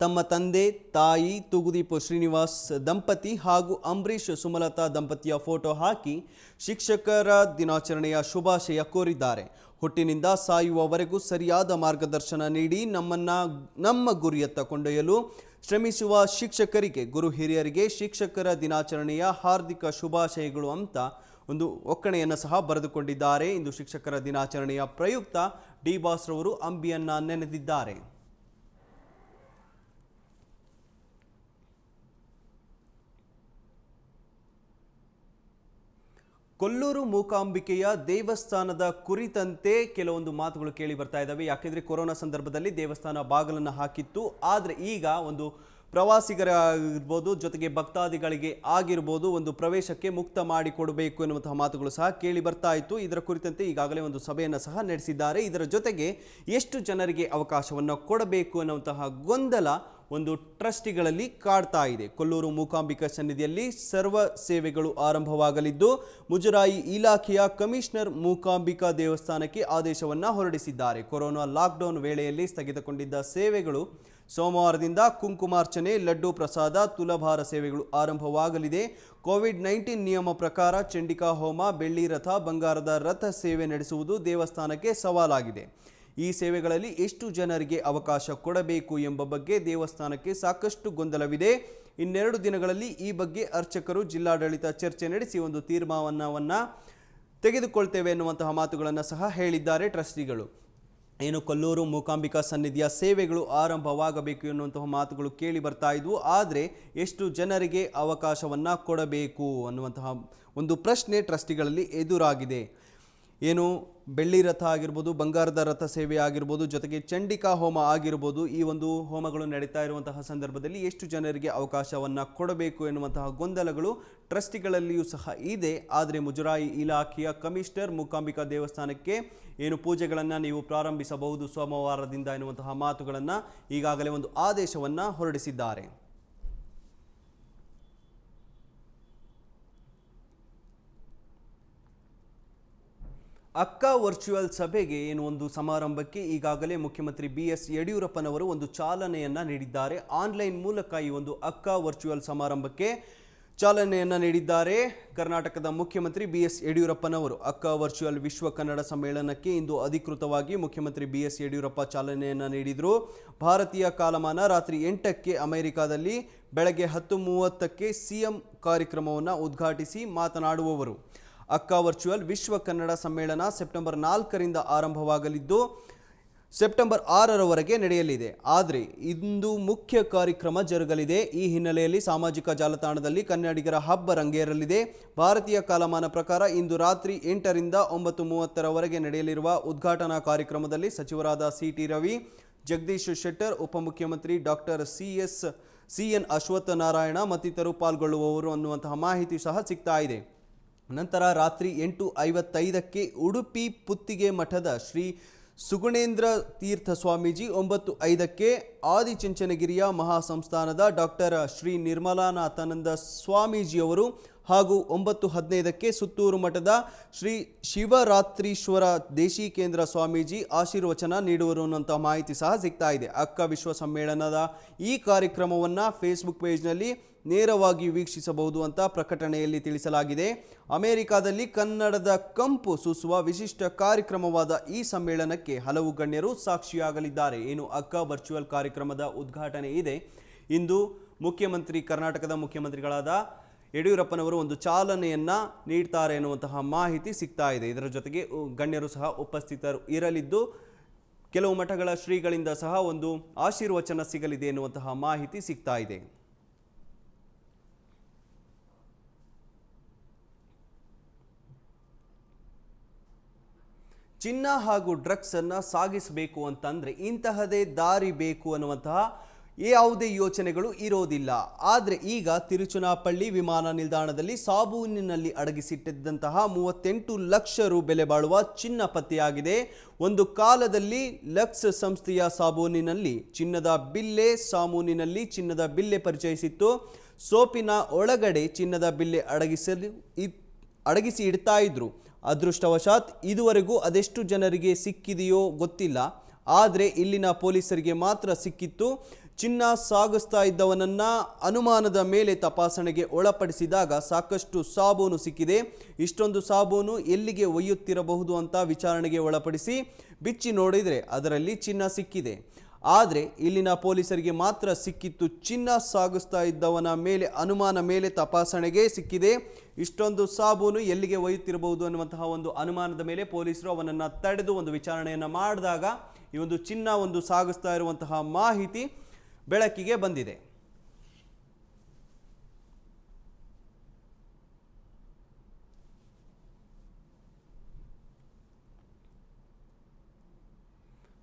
ತಮ್ಮ ತಂದೆ ತಾಯಿ ತೂಗುದೀಪ್ ಶ್ರೀನಿವಾಸ್ ದಂಪತಿ ಹಾಗೂ ಅಂಬರೀಶ್ ಸುಮಲತಾ ದಂಪತಿಯ ಫೋಟೋ ಹಾಕಿ ಶಿಕ್ಷಕರ ದಿನಾಚರಣೆಯ ಶುಭಾಶಯ ಕೋರಿದ್ದಾರೆ. ಹುಟ್ಟಿನಿಂದ ಸಾಯುವವರೆಗೂ ಸರಿಯಾದ ಮಾರ್ಗದರ್ಶನ ನೀಡಿ ನಮ್ಮ ಗುರಿಯತ್ತ ಕೊಂಡೊಯ್ಯಲು ಶ್ರಮಿಸುವ ಶಿಕ್ಷಕರಿಗೆ, ಗುರು ಹಿರಿಯರಿಗೆ ಶಿಕ್ಷಕರ ದಿನಾಚರಣೆಯ ಹಾರ್ದಿಕ ಶುಭಾಶಯಗಳು ಅಂತ ಒಂದು ಒಕ್ಕಣೆಯನ್ನು ಸಹ ಬರೆದುಕೊಂಡಿದ್ದಾರೆ. ಇಂದು ಶಿಕ್ಷಕರ ದಿನಾಚರಣೆಯ ಪ್ರಯುಕ್ತ ಡಿ ಬಾಸ್ ರವರು ಅಂಬಿಯನ್ನ ನೆನೆದಿದ್ದಾರೆ. ಕೊಲ್ಲೂರು ಮೂಕಾಂಬಿಕೆಯ ದೇವಸ್ಥಾನದ ಕುರಿತಂತೆ ಕೆಲವೊಂದು ಮಾತುಗಳು ಕೇಳಿ ಬರ್ತಾ ಇದ್ದಾವೆ. ಯಾಕೆಂದರೆ ಕೊರೋನಾ ಸಂದರ್ಭದಲ್ಲಿ ದೇವಸ್ಥಾನ ಬಾಗಿಲನ್ನು ಹಾಕಿತ್ತು. ಆದರೆ ಈಗ ಒಂದು ಪ್ರವಾಸಿಗರಾಗಿರ್ಬೋದು, ಜೊತೆಗೆ ಭಕ್ತಾದಿಗಳಿಗೆ ಆಗಿರ್ಬೋದು, ಒಂದು ಪ್ರವೇಶಕ್ಕೆ ಮುಕ್ತ ಮಾಡಿಕೊಡಬೇಕು ಎನ್ನುವಂತಹ ಮಾತುಗಳು ಸಹ ಕೇಳಿ ಬರ್ತಾ ಇತ್ತು. ಇದರ ಕುರಿತಂತೆ ಈಗಾಗಲೇ ಒಂದು ಸಭೆಯನ್ನು ಸಹ ನಡೆಸಿದ್ದಾರೆ. ಇದರ ಜೊತೆಗೆ ಎಷ್ಟು ಜನರಿಗೆ ಅವಕಾಶವನ್ನು ಕೊಡಬೇಕು ಅನ್ನುವಂತಹ ಗೊಂದಲ ಒಂದು ಟ್ರಸ್ಟಿಗಳಲ್ಲಿ ಕಾಡ್ತಾ ಇದೆ. ಕೊಲ್ಲೂರು ಮೂಕಾಂಬಿಕಾ ಸನ್ನಿಧಿಯಲ್ಲಿ ಸರ್ವ ಸೇವೆಗಳು ಆರಂಭವಾಗಲಿದ್ದು, ಮುಜರಾಯಿ ಇಲಾಖೆಯ ಕಮಿಷನರ್ ಮೂಕಾಂಬಿಕಾ ದೇವಸ್ಥಾನಕ್ಕೆ ಆದೇಶವನ್ನು ಹೊರಡಿಸಿದ್ದಾರೆ. ಕೊರೋನಾ ಲಾಕ್ಡೌನ್ ವೇಳೆಯಲ್ಲಿ ಸ್ಥಗಿತಗೊಂಡಿದ್ದ ಸೇವೆಗಳು ಸೋಮವಾರದಿಂದ ಕುಂಕುಮಾರ್ಚನೆ, ಲಡ್ಡು ಪ್ರಸಾದ, ತುಲಾಭಾರ ಸೇವೆಗಳು ಆರಂಭವಾಗಲಿದೆ. ಕೋವಿಡ್-19 ನಿಯಮ ಪ್ರಕಾರ ಚಂಡಿಕಾ ಹೋಮ, ಬೆಳ್ಳಿ ರಥ, ಬಂಗಾರದ ರಥ ಸೇವೆ ನಡೆಸುವುದು ದೇವಸ್ಥಾನಕ್ಕೆ ಸವಾಲಾಗಿದೆ. ಈ ಸೇವೆಗಳಲ್ಲಿ ಎಷ್ಟು ಜನರಿಗೆ ಅವಕಾಶ ಕೊಡಬೇಕು ಎಂಬ ಬಗ್ಗೆ ದೇವಸ್ಥಾನಕ್ಕೆ ಸಾಕಷ್ಟು ಗೊಂದಲವಿದೆ. ಇನ್ನೆರಡು ದಿನಗಳಲ್ಲಿ ಈ ಬಗ್ಗೆ ಅರ್ಚಕರು ಜಿಲ್ಲಾಡಳಿತ ಚರ್ಚೆ ನಡೆಸಿ ಒಂದು ತೀರ್ಮಾನವನ್ನು ತೆಗೆದುಕೊಳ್ತೇವೆ ಎನ್ನುವಂತಹ ಮಾತುಗಳನ್ನು ಸಹ ಹೇಳಿದ್ದಾರೆ ಟ್ರಸ್ಟಿಗಳು. ಏನು ಕೊಲ್ಲೂರು ಮೂಕಾಂಬಿಕಾ ಸನ್ನಿಧಿಯ ಸೇವೆಗಳು ಆರಂಭವಾಗಬೇಕು ಎನ್ನುವಂತಹ ಮಾತುಗಳು ಕೇಳಿ ಬರ್ತಾ ಇದ್ವು. ಆದರೆ ಎಷ್ಟು ಜನರಿಗೆ ಅವಕಾಶವನ್ನು ಕೊಡಬೇಕು ಅನ್ನುವಂತಹ ಒಂದು ಪ್ರಶ್ನೆ ಟ್ರಸ್ಟಿಗಳಲ್ಲಿ ಎದುರಾಗಿದೆ. ಏನು ಬೆಳ್ಳಿ ರಥ ಆಗಿರ್ಬೋದು, ಬಂಗಾರದ ರಥ ಸೇವೆ ಆಗಿರ್ಬೋದು, ಜೊತೆಗೆ ಚಂಡಿಕಾ ಹೋಮ ಆಗಿರ್ಬೋದು, ಈ ಒಂದು ಹೋಮಗಳು ನಡೀತಾ ಇರುವಂತಹ ಸಂದರ್ಭದಲ್ಲಿ ಎಷ್ಟು ಜನರಿಗೆ ಅವಕಾಶವನ್ನು ಕೊಡಬೇಕು ಎನ್ನುವಂತಹ ಗೊಂದಲಗಳು ಟ್ರಸ್ಟಿಗಳಲ್ಲಿಯೂ ಸಹ ಇದೆ. ಆದರೆ ಮುಜರಾಯಿ ಇಲಾಖೆಯ ಕಮಿಷನರ್ ಮೂಕಾಂಬಿಕಾ ದೇವಸ್ಥಾನಕ್ಕೆ ಏನು ಪೂಜೆಗಳನ್ನು ನೀವು ಪ್ರಾರಂಭಿಸಬಹುದು ಸೋಮವಾರದಿಂದ ಎನ್ನುವಂತಹ ಮಾತುಗಳನ್ನು ಈಗಾಗಲೇ ಒಂದು ಆದೇಶವನ್ನು ಹೊರಡಿಸಿದ್ದಾರೆ. ಅಕ್ಕ ವರ್ಚುವಲ್ ಸಭೆಗೆ ಏನು ಒಂದು ಸಮಾರಂಭಕ್ಕೆ ಈಗಾಗಲೇ ಮುಖ್ಯಮಂತ್ರಿ BS ಯಡಿಯೂರಪ್ಪನವರು ಒಂದು ಚಾಲನೆಯನ್ನು ನೀಡಿದ್ದಾರೆ. ಆನ್ಲೈನ್ ಮೂಲಕ ಈ ಒಂದು ಅಕ್ಕ ವರ್ಚುವಲ್ ಸಮಾರಂಭಕ್ಕೆ ಚಾಲನೆಯನ್ನು ನೀಡಿದ್ದಾರೆ. ಕರ್ನಾಟಕದ ಮುಖ್ಯಮಂತ್ರಿ BS ಯಡಿಯೂರಪ್ಪನವರು ಅಕ್ಕ ವರ್ಚುವಲ್ ವಿಶ್ವ ಕನ್ನಡ ಸಮ್ಮೇಳನಕ್ಕೆ ಇಂದು ಅಧಿಕೃತವಾಗಿ ಮುಖ್ಯಮಂತ್ರಿ BS ಯಡಿಯೂರಪ್ಪ ಚಾಲನೆಯನ್ನು ನೀಡಿದರು. ಭಾರತೀಯ ಕಾಲಮಾನ ರಾತ್ರಿ 8ಕ್ಕೆ ಅಮೆರಿಕಾದಲ್ಲಿ ಬೆಳಗ್ಗೆ 10:30ಕ್ಕೆ CM ಕಾರ್ಯಕ್ರಮವನ್ನು ಉದ್ಘಾಟಿಸಿ ಮಾತನಾಡುವವರು. ಅಕ್ಕ ವರ್ಚುವಲ್ ವಿಶ್ವ ಕನ್ನಡ ಸಮ್ಮೇಳನ ಸೆಪ್ಟೆಂಬರ್ 4ರಿಂದ ಆರಂಭವಾಗಲಿದ್ದು ಸೆಪ್ಟೆಂಬರ್ 6ರವರೆಗೆ ನಡೆಯಲಿದೆ. ಆದರೆ ಇಂದು ಮುಖ್ಯ ಕಾರ್ಯಕ್ರಮ ಜರುಗಲಿದೆ. ಈ ಹಿನ್ನೆಲೆಯಲ್ಲಿ ಸಾಮಾಜಿಕ ಜಾಲತಾಣದಲ್ಲಿ ಕನ್ನಡಿಗರ ಹಬ್ಬ ರಂಗೇರಲಿದೆ. ಭಾರತೀಯ ಕಾಲಮಾನ ಪ್ರಕಾರ ಇಂದು ರಾತ್ರಿ 8ರಿಂದ 9:30ರವರೆಗೆ ನಡೆಯಲಿರುವ ಉದ್ಘಾಟನಾ ಕಾರ್ಯಕ್ರಮದಲ್ಲಿ ಸಚಿವರಾದ CT ರವಿ, ಜಗದೀಶ್ ಶೆಟ್ಟರ್, ಉಪಮುಖ್ಯಮಂತ್ರಿ ಡಾಕ್ಟರ್ CN ಅಶ್ವತ್ಥನಾರಾಯಣ ಮತ್ತಿತರರು ಪಾಲ್ಗೊಳ್ಳುವವರು ಅನ್ನುವಂತಹ ಮಾಹಿತಿ ಸಹ ಸಿಗ್ತಾ ಇದೆ. ನಂತರ ರಾತ್ರಿ 8:55ಕ್ಕೆ ಉಡುಪಿ ಪುತ್ತಿಗೆ ಮಠದ ಶ್ರೀ ಸುಗುಣೇಂದ್ರ ತೀರ್ಥ ಸ್ವಾಮೀಜಿ, 9:05ಕ್ಕೆ ಆದಿಚುಂಚನಗಿರಿಯ ಮಹಾಸಂಸ್ಥಾನದ ಡಾಕ್ಟರ್ ಶ್ರೀ ನಿರ್ಮಲಾನಂದಾನಂದ ಸ್ವಾಮೀಜಿಯವರು ಹಾಗೂ 9:15ಕ್ಕೆ ಸುತ್ತೂರು ಮಠದ ಶ್ರೀ ಶಿವರಾತ್ರೀಶ್ವರ ದೇಶಿಕೇಂದ್ರ ಸ್ವಾಮೀಜಿ ಆಶೀರ್ವಚನ ನೀಡುವರು ಅನ್ನುವಂಥ ಮಾಹಿತಿ ಸಹ ಸಿಗ್ತಾ ಇದೆ. ಅಕ್ಕ ವಿಶ್ವ ಸಮ್ಮೇಳನದ ಈ ಕಾರ್ಯಕ್ರಮವನ್ನು ಫೇಸ್ಬುಕ್ ಪೇಜ್ನಲ್ಲಿ ನೇರವಾಗಿ ವೀಕ್ಷಿಸಬಹುದು ಅಂತ ಪ್ರಕಟಣೆಯಲ್ಲಿ ತಿಳಿಸಲಾಗಿದೆ. ಅಮೆರಿಕಾದಲ್ಲಿ ಕನ್ನಡದ ಕಂಪು ಸೂಸುವ ವಿಶಿಷ್ಟ ಕಾರ್ಯಕ್ರಮವಾದ ಈ ಸಮ್ಮೇಳನಕ್ಕೆ ಹಲವು ಗಣ್ಯರು ಸಾಕ್ಷಿಯಾಗಲಿದ್ದಾರೆ. ಏನು ಅಕ್ಕ ವರ್ಚುವಲ್ ಕಾರ್ಯಕ್ರಮದ ಉದ್ಘಾಟನೆ ಇದೆ. ಇಂದು ಕರ್ನಾಟಕದ ಮುಖ್ಯಮಂತ್ರಿಗಳಾದ ಯಡಿಯೂರಪ್ಪನವರು ಒಂದು ಚಾಲನೆಯನ್ನು ನೀಡ್ತಾರೆ ಎನ್ನುವಂತಹ ಮಾಹಿತಿ ಸಿಗ್ತಾ ಇದೆ. ಇದರ ಜೊತೆಗೆ ಗಣ್ಯರು ಸಹ ಉಪಸ್ಥಿತರು ಇರಲಿದ್ದು ಕೆಲವು ಮಠಗಳ ಶ್ರೀಗಳಿಂದ ಸಹ ಒಂದು ಆಶೀರ್ವಚನ ಸಿಗಲಿದೆ ಎನ್ನುವಂತಹ ಮಾಹಿತಿ ಸಿಗ್ತಾ ಇದೆ. ಚಿನ್ನ ಹಾಗೂ ಡ್ರಗ್ಸ್ ಅನ್ನು ಸಾಗಿಸಬೇಕು ಅಂತಂದರೆ ಇಂತಹದೇ ದಾರಿ ಬೇಕು ಅನ್ನುವಂತಹ ಯಾವುದೇ ಯೋಚನೆಗಳು ಇರೋದಿಲ್ಲ. ಆದರೆ ಈಗ ತಿರುಚುನಾಪಳ್ಳಿ ವಿಮಾನ ನಿಲ್ದಾಣದಲ್ಲಿ ಸಾಬೂನಿನಲ್ಲಿ ಅಡಗಿಸಿಟ್ಟಿದ್ದಂತಹ 38 ಲಕ್ಷ ರು ಬೆಲೆ ಬಾಳುವ ಚಿನ್ನ ಪತ್ತೆಯಾಗಿದೆ. ಒಂದು ಕಾಲದಲ್ಲಿ ಲಕ್ಸ್ ಸಂಸ್ಥೆಯ ಸಾಬೂನಿನಲ್ಲಿ ಚಿನ್ನದ ಬಿಲ್ಲೆ, ಸಾಬೂನಿನಲ್ಲಿ ಚಿನ್ನದ ಬಿಲ್ಲೆ ಪರಿಚಯಿಸಿತ್ತು. ಸೋಪಿನ ಒಳಗಡೆ ಚಿನ್ನದ ಬಿಲ್ಲೆ ಅಡಗಿಸಿ ಇಡ್ತಾ ಇದ್ರು. ಅದೃಷ್ಟವಶಾತ್ ಇದುವರೆಗೂ ಅದೆಷ್ಟು ಜನರಿಗೆ ಸಿಕ್ಕಿದೆಯೋ ಗೊತ್ತಿಲ್ಲ. ಆದರೆ ಇಲ್ಲಿನ ಪೊಲೀಸರಿಗೆ ಮಾತ್ರ ಸಿಕ್ಕಿತ್ತು. ಚಿನ್ನ ಸಾಗಿಸ್ತಾ ಇದ್ದವನನ್ನ ಅನುಮಾನದ ಮೇಲೆ ತಪಾಸಣೆಗೆ ಒಳಪಡಿಸಿದಾಗ ಸಾಕಷ್ಟು ಸಾಬೂನು ಸಿಕ್ಕಿದೆ. ಇಷ್ಟೊಂದು ಸಾಬೂನು ಎಲ್ಲಿಗೆ ಒಯ್ಯುತ್ತಿರಬಹುದು ಅಂತ ವಿಚಾರಣೆಗೆ ಒಳಪಡಿಸಿ ಬಿಚ್ಚಿ ನೋಡಿದರೆ ಅದರಲ್ಲಿ ಚಿನ್ನ ಸಿಕ್ಕಿದೆ. ಆದರೆ ಇಲ್ಲಿನ ಪೊಲೀಸರಿಗೆ ಮಾತ್ರ ಸಿಕ್ಕಿತ್ತು ಚಿನ್ನ ಸಾಗಿಸ್ತಾ ಇದ್ದವನ ಮೇಲೆ ಅನುಮಾನ ಮೇಲೆ ತಪಾಸಣೆಗೆ ಸಿಕ್ಕಿದೆ. ಇಷ್ಟೊಂದು ಸಾಬೂನು ಎಲ್ಲಿಗೆ ಒಯ್ಯುತ್ತಿರಬಹುದು ಅನ್ನುವಂತಹ ಒಂದು ಅನುಮಾನದ ಮೇಲೆ ಪೊಲೀಸರು ಅವನನ್ನು ತಡೆದು ಒಂದು ವಿಚಾರಣೆಯನ್ನು ಮಾಡಿದಾಗ ಈ ಒಂದು ಚಿನ್ನ ಒಂದು ಸಾಗಿಸ್ತಾ ಇರುವಂತಹ ಮಾಹಿತಿ ಬೆಳಕಿಗೆ ಬಂದಿದೆ.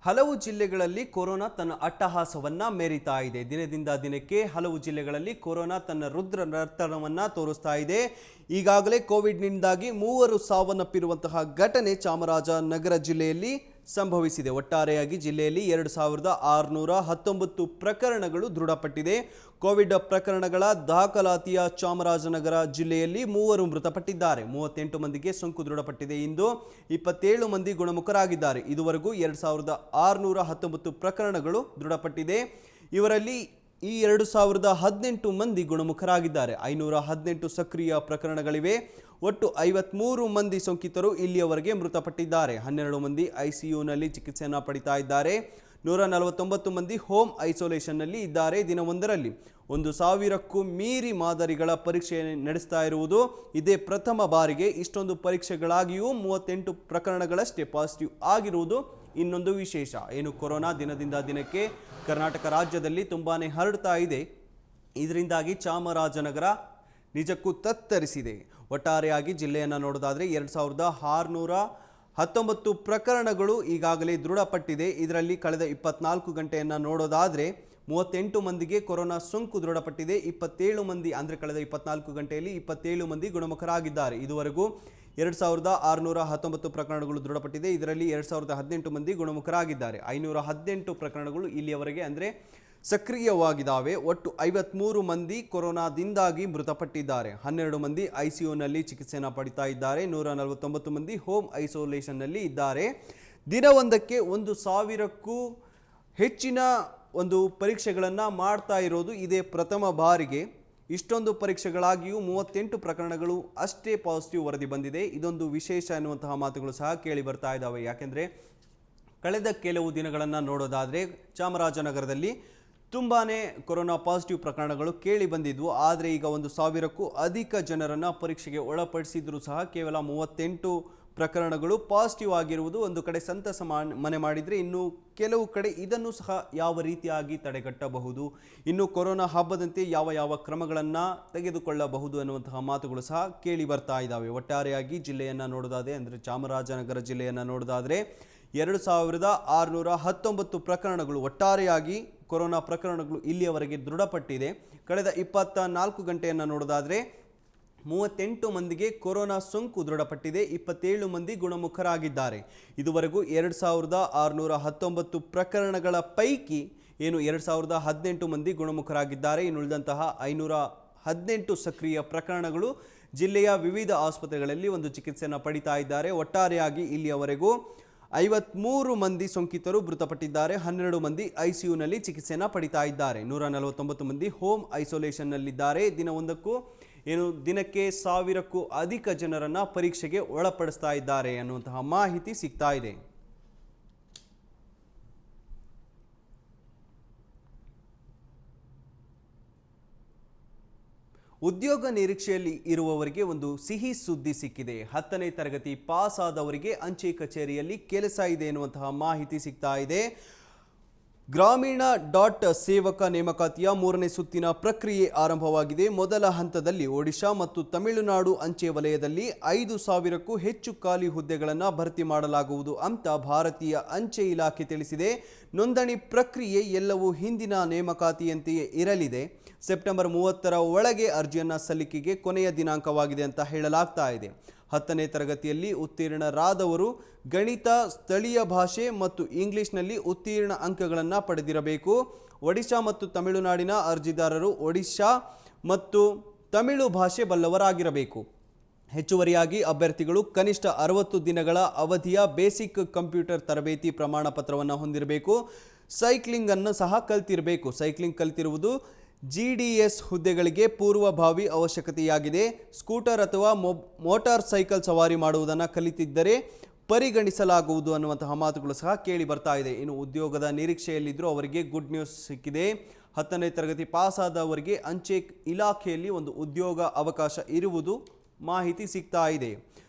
ಹಲವು ಜಿಲ್ಲೆಗಳಲ್ಲಿ ಕೊರೋನಾ ತನ್ನ ಅಟ್ಟಹಾಸವನ್ನ ಮೆರಿತಾ ಇದೆ. ದಿನದಿಂದ ದಿನಕ್ಕೆ ಹಲವು ಜಿಲ್ಲೆಗಳಲ್ಲಿ ಕೊರೋನಾ ತನ್ನ ರುದ್ರ ನರ್ತನವನ್ನ ತೋರಿಸ್ತಾ ಇದೆ. ಈಗಾಗಲೇ ಕೋವಿಡ್ನಿಂದಾಗಿ 3 ಸಾವನ್ನಪ್ಪಿರುವಂತಹ ಘಟನೆ ಚಾಮರಾಜನಗರ ಜಿಲ್ಲೆಯಲ್ಲಿ ಸಂಭವಿಸಿದೆ. ಒಟ್ಟಾರೆಯಾಗಿ ಜಿಲ್ಲೆಯಲ್ಲಿ 2619 ಪ್ರಕರಣಗಳು ದೃಢಪಟ್ಟಿದೆ. ಕೋವಿಡ್ ಪ್ರಕರಣಗಳ ದಾಖಲಾತಿಯ ಚಾಮರಾಜನಗರ ಜಿಲ್ಲೆಯಲ್ಲಿ 3 ಮೃತಪಟ್ಟಿದ್ದಾರೆ. 38 ಮಂದಿಗೆ ಸೋಂಕು ದೃಢಪಟ್ಟಿದೆ. ಇಂದು 27 ಮಂದಿ ಗುಣಮುಖರಾಗಿದ್ದಾರೆ. ಇದುವರೆಗೂ 2619 ಪ್ರಕರಣಗಳು ದೃಢಪಟ್ಟಿದೆ. ಇವರಲ್ಲಿ ಈ 2018 ಮಂದಿ ಗುಣಮುಖರಾಗಿದ್ದಾರೆ. 518 ಸಕ್ರಿಯ ಪ್ರಕರಣಗಳಿವೆ. ಒಟ್ಟು 53 ಮಂದಿ ಸೋಂಕಿತರು ಇಲ್ಲಿಯವರೆಗೆ ಮೃತಪಟ್ಟಿದ್ದಾರೆ. 12 ಮಂದಿ ಐಸಿಯುನಲ್ಲಿ ಚಿಕಿತ್ಸೆಯನ್ನು ಪಡಿತಾ ಇದ್ದಾರೆ. 149 ಮಂದಿ ಹೋಮ್ ಐಸೋಲೇಷನ್ನಲ್ಲಿ ಇದ್ದಾರೆ. ದಿನವೊಂದರಲ್ಲಿ 1000ಕ್ಕೂ ಮೀರಿ ಮಾದರಿಗಳ ಪರೀಕ್ಷೆ ನಡೆಸ್ತಾ ಇರುವುದು ಇದೇ ಪ್ರಥಮ ಬಾರಿಗೆ. ಇಷ್ಟೊಂದು ಪರೀಕ್ಷೆಗಳಾಗಿಯೂ 38 ಪ್ರಕರಣಗಳಷ್ಟೇ ಪಾಸಿಟಿವ್ ಆಗಿರುವುದು ಇನ್ನೊಂದು ವಿಶೇಷ. ಏನು ಕೊರೋನಾ ದಿನದಿಂದ ದಿನಕ್ಕೆ ಕರ್ನಾಟಕ ರಾಜ್ಯದಲ್ಲಿ ತುಂಬಾನೇ ಹರಡ್ತಾ ಇದೆ. ಇದರಿಂದಾಗಿ ಚಾಮರಾಜನಗರ ನಿಜಕ್ಕೂ ತತ್ತರಿಸಿದೆ. ಒಟ್ಟಾರೆಯಾಗಿ ಜಿಲ್ಲೆಯನ್ನು ನೋಡೋದಾದರೆ 2619 ಪ್ರಕರಣಗಳು ಈಗಾಗಲೇ ದೃಢಪಟ್ಟಿದೆ. ಇದರಲ್ಲಿ ಕಳೆದ 24 ಗಂಟೆಯನ್ನು ನೋಡೋದಾದರೆ 38 ಮಂದಿಗೆ ಕೊರೋನಾ ಸೋಂಕು ದೃಢಪಟ್ಟಿದೆ. 27 ಮಂದಿ ಅಂದರೆ ಕಳೆದ 24 ಗಂಟೆಯಲ್ಲಿ 27 ಮಂದಿ ಗುಣಮುಖರಾಗಿದ್ದಾರೆ. ಇದುವರೆಗೂ 2619 ಪ್ರಕರಣಗಳು ದೃಢಪಟ್ಟಿದೆ. ಇದರಲ್ಲಿ 2018 ಮಂದಿ ಗುಣಮುಖರಾಗಿದ್ದಾರೆ. 518 ಪ್ರಕರಣಗಳು ಇಲ್ಲಿಯವರೆಗೆ ಅಂದರೆ ಸಕ್ರಿಯವಾಗಿದ್ದಾವೆ. ಒಟ್ಟು 53 ಮಂದಿ ಕೊರೋನಾದಿಂದಾಗಿ ಮೃತಪಟ್ಟಿದ್ದಾರೆ. 12 ಮಂದಿ ಐಸಿಯುನಲ್ಲಿ ಚಿಕಿತ್ಸೆಯನ್ನು ಪಡಿತಾ ಇದ್ದಾರೆ. 149 ಮಂದಿ ಹೋಮ್ ಐಸೋಲೇಷನ್ನಲ್ಲಿ ಇದ್ದಾರೆ. ದಿನವೊಂದಕ್ಕೆ 1000ಕ್ಕೂ ಹೆಚ್ಚಿನ ಒಂದು ಪರೀಕ್ಷೆಗಳನ್ನು ಮಾಡ್ತಾ ಇರೋದು ಇದೇ ಪ್ರಥಮ ಬಾರಿಗೆ. ಇಷ್ಟೊಂದು ಪರೀಕ್ಷೆಗಳಾಗಿಯೂ 38 ಪ್ರಕರಣಗಳು ಅಷ್ಟೇ ಪಾಸಿಟಿವ್ ವರದಿ ಬಂದಿದೆ. ಇದೊಂದು ವಿಶೇಷ ಎನ್ನುವಂತಹ ಮಾತುಗಳು ಸಹ ಕೇಳಿ ಬರ್ತಾ ಇದ್ದಾವೆ. ಯಾಕೆಂದರೆ ಕಳೆದ ಕೆಲವು ದಿನಗಳನ್ನು ನೋಡೋದಾದರೆ ಚಾಮರಾಜನಗರದಲ್ಲಿ ತುಂಬಾ ಕೊರೋನಾ ಪಾಸಿಟಿವ್ ಪ್ರಕರಣಗಳು ಕೇಳಿ ಬಂದಿದ್ವು. ಆದರೆ ಈಗ 1000ಕ್ಕೂ ಅಧಿಕ ಜನರನ್ನು ಪರೀಕ್ಷೆಗೆ ಒಳಪಡಿಸಿದರೂ ಸಹ ಕೇವಲ 38 ಪ್ರಕರಣಗಳು ಪಾಸಿಟಿವ್ ಆಗಿರುವುದು ಒಂದು ಕಡೆ ಸಂತಸ ಮನೆ ಮಾಡಿದರೆ, ಇನ್ನು ಕೆಲವು ಕಡೆ ಇದನ್ನು ಸಹ ಯಾವ ರೀತಿಯಾಗಿ ತಡೆಗಟ್ಟಬಹುದು, ಇನ್ನು ಕೊರೋನಾ ಹಬ್ಬದಂತೆ ಯಾವ ಕ್ರಮಗಳನ್ನು ತೆಗೆದುಕೊಳ್ಳಬಹುದು ಅನ್ನುವಂತಹ ಮಾತುಗಳು ಸಹ ಕೇಳಿ ಬರ್ತಾ ಇದ್ದಾವೆ. ಒಟ್ಟಾರೆಯಾಗಿ ಜಿಲ್ಲೆಯನ್ನು ನೋಡೋದಾದರೆ ಅಂದರೆ ಚಾಮರಾಜನಗರ ಜಿಲ್ಲೆಯನ್ನು ನೋಡೋದಾದರೆ 2619 ಪ್ರಕರಣಗಳು ಒಟ್ಟಾರೆಯಾಗಿ ಕೊರೋನಾ ಪ್ರಕರಣಗಳು ಇಲ್ಲಿಯವರೆಗೆ ದೃಢಪಟ್ಟಿದೆ. ಕಳೆದ 24 ಗಂಟೆಯನ್ನು ನೋಡೋದಾದರೆ 38 ಮಂದಿಗೆ ಕೊರೋನಾ ಸೋಂಕು ದೃಢಪಟ್ಟಿದೆ. 27 ಮಂದಿ ಗುಣಮುಖರಾಗಿದ್ದಾರೆ. ಇದುವರೆಗೂ 2619 ಪ್ರಕರಣಗಳ ಪೈಕಿ ಏನು 2018 ಮಂದಿ ಗುಣಮುಖರಾಗಿದ್ದಾರೆ. ಇನ್ನುಳಿದಂತಹ 518 ಸಕ್ರಿಯ ಪ್ರಕರಣಗಳು ಜಿಲ್ಲೆಯ ವಿವಿಧ ಆಸ್ಪತ್ರೆಗಳಲ್ಲಿ ಒಂದು ಚಿಕಿತ್ಸೆಯನ್ನು ಪಡಿತಾ ಇದ್ದಾರೆ. ಒಟ್ಟಾರೆಯಾಗಿ ಇಲ್ಲಿಯವರೆಗೂ 53 ಮಂದಿ ಸೋಂಕಿತರು ಮೃತಪಟ್ಟಿದ್ದಾರೆ. 12 ಮಂದಿ ಐಸಿಯುನಲ್ಲಿ ಚಿಕಿತ್ಸೆಯನ್ನು ಪಡಿತಾ ಇದ್ದಾರೆ. 149 ಮಂದಿ ಹೋಮ್ ಐಸೋಲೇಷನ್ನಲ್ಲಿದ್ದಾರೆ. ದಿನಕ್ಕೆ 1000ಕ್ಕೂ ಅಧಿಕ ಜನರನ್ನು ಪರೀಕ್ಷೆಗೆ ಒಳಪಡಿಸ್ತಾ ಇದ್ದಾರೆ ಅನ್ನುವಂತಹ ಮಾಹಿತಿ ಸಿಗ್ತಾ ಇದೆ. ಉದ್ಯೋಗ ನಿರೀಕ್ಷೆಯಲ್ಲಿ ಇರುವವರಿಗೆ ಒಂದು ಸಿಹಿ ಸುದ್ದಿ ಸಿಕ್ಕಿದೆ. 10ನೇ ತರಗತಿ ಪಾಸ್ ಆದವರಿಗೆ ಅಂಚೆ ಕಚೇರಿಯಲ್ಲಿ ಕೆಲಸ ಇದೆ ಎನ್ನುವಂತಹ ಮಾಹಿತಿ ಸಿಗ್ತಾ ಇದೆ. ಗ್ರಾಮೀಣ ಸೇವಕ ನೇಮಕಾತಿಯ 3ನೇ ಸುತ್ತಿನ ಪ್ರಕ್ರಿಯೆ ಆರಂಭವಾಗಿದೆ. ಮೊದಲ ಹಂತದಲ್ಲಿ ಒಡಿಶಾ ಮತ್ತು ತಮಿಳುನಾಡು ಅಂಚೆ ವಲಯದಲ್ಲಿ 5000ಕ್ಕೂ ಹೆಚ್ಚು ಖಾಲಿ ಹುದ್ದೆಗಳನ್ನು ಭರ್ತಿ ಮಾಡಲಾಗುವುದು ಅಂತ ಭಾರತೀಯ ಅಂಚೆ ಇಲಾಖೆ ತಿಳಿಸಿದೆ. ನೋಂದಣಿ ಪ್ರಕ್ರಿಯೆ ಎಲ್ಲವೂ ಹಿಂದಿನ ನೇಮಕಾತಿಯಂತೆಯೇ ಇರಲಿದೆ. ಸೆಪ್ಟೆಂಬರ್ 30ರ ಒಳಗೆ ಅರ್ಜಿಯನ್ನು ಸಲ್ಲಿಕೆಗೆ ಕೊನೆಯ ದಿನಾಂಕವಾಗಿದೆ ಅಂತ ಹೇಳಲಾಗ್ತಾ ಇದೆ. 10ನೇ ತರಗತಿಯಲ್ಲಿ ಉತ್ತೀರ್ಣರಾದವರು ಗಣಿತ, ಸ್ಥಳೀಯ ಭಾಷೆ ಮತ್ತು ಇಂಗ್ಲಿಷ್ನಲ್ಲಿ ಉತ್ತೀರ್ಣ ಅಂಕಗಳನ್ನು ಪಡೆದಿರಬೇಕು. ಒಡಿಶಾ ಮತ್ತು ತಮಿಳುನಾಡಿನ ಅರ್ಜಿದಾರರು ಒಡಿಶಾ ಮತ್ತು ತಮಿಳು ಭಾಷೆ ಬಲ್ಲವರಾಗಿರಬೇಕು. ಹೆಚ್ಚುವರಿಯಾಗಿ ಅಭ್ಯರ್ಥಿಗಳು ಕನಿಷ್ಠ 60 ದಿನಗಳ ಅವಧಿಯ ಬೇಸಿಕ್ ಕಂಪ್ಯೂಟರ್ ತರಬೇತಿ ಪ್ರಮಾಣ ಪತ್ರವನ್ನು ಹೊಂದಿರಬೇಕು. ಸೈಕ್ಲಿಂಗ್ ಅನ್ನು ಸಹ ಕಲ್ತಿರಬೇಕು. ಸೈಕ್ಲಿಂಗ್ ಕಲ್ತಿರುವುದು GDS ಹುದ್ದೆಗಳಿಗೆ ಪೂರ್ವಭಾವಿ ಅವಶ್ಯಕತೆಯಾಗಿದೆ. ಸ್ಕೂಟರ್ ಅಥವಾ ಮೋಟಾರ್ ಸೈಕಲ್ ಸವಾರಿ ಮಾಡುವುದನ್ನು ಕಲಿತಿದ್ದರೆ ಪರಿಗಣಿಸಲಾಗುವುದು ಅನ್ನುವಂತಹ ಮಾತುಗಳು ಸಹ ಕೇಳಿ ಬರ್ತಾ ಇದೆ. ಇನ್ನು ಉದ್ಯೋಗದ ನಿರೀಕ್ಷೆಯಲ್ಲಿದ್ದರೂ ಅವರಿಗೆ ಗುಡ್ ನ್ಯೂಸ್ ಸಿಕ್ಕಿದೆ. 10ನೇ ತರಗತಿ ಪಾಸ್ ಆದವರಿಗೆ ಅಂಚೆ ಇಲಾಖೆಯಲ್ಲಿ ಒಂದು ಉದ್ಯೋಗ ಅವಕಾಶ ಇರುವುದು ಮಾಹಿತಿ ಸಿಗ್ತಾ ಇದೆ.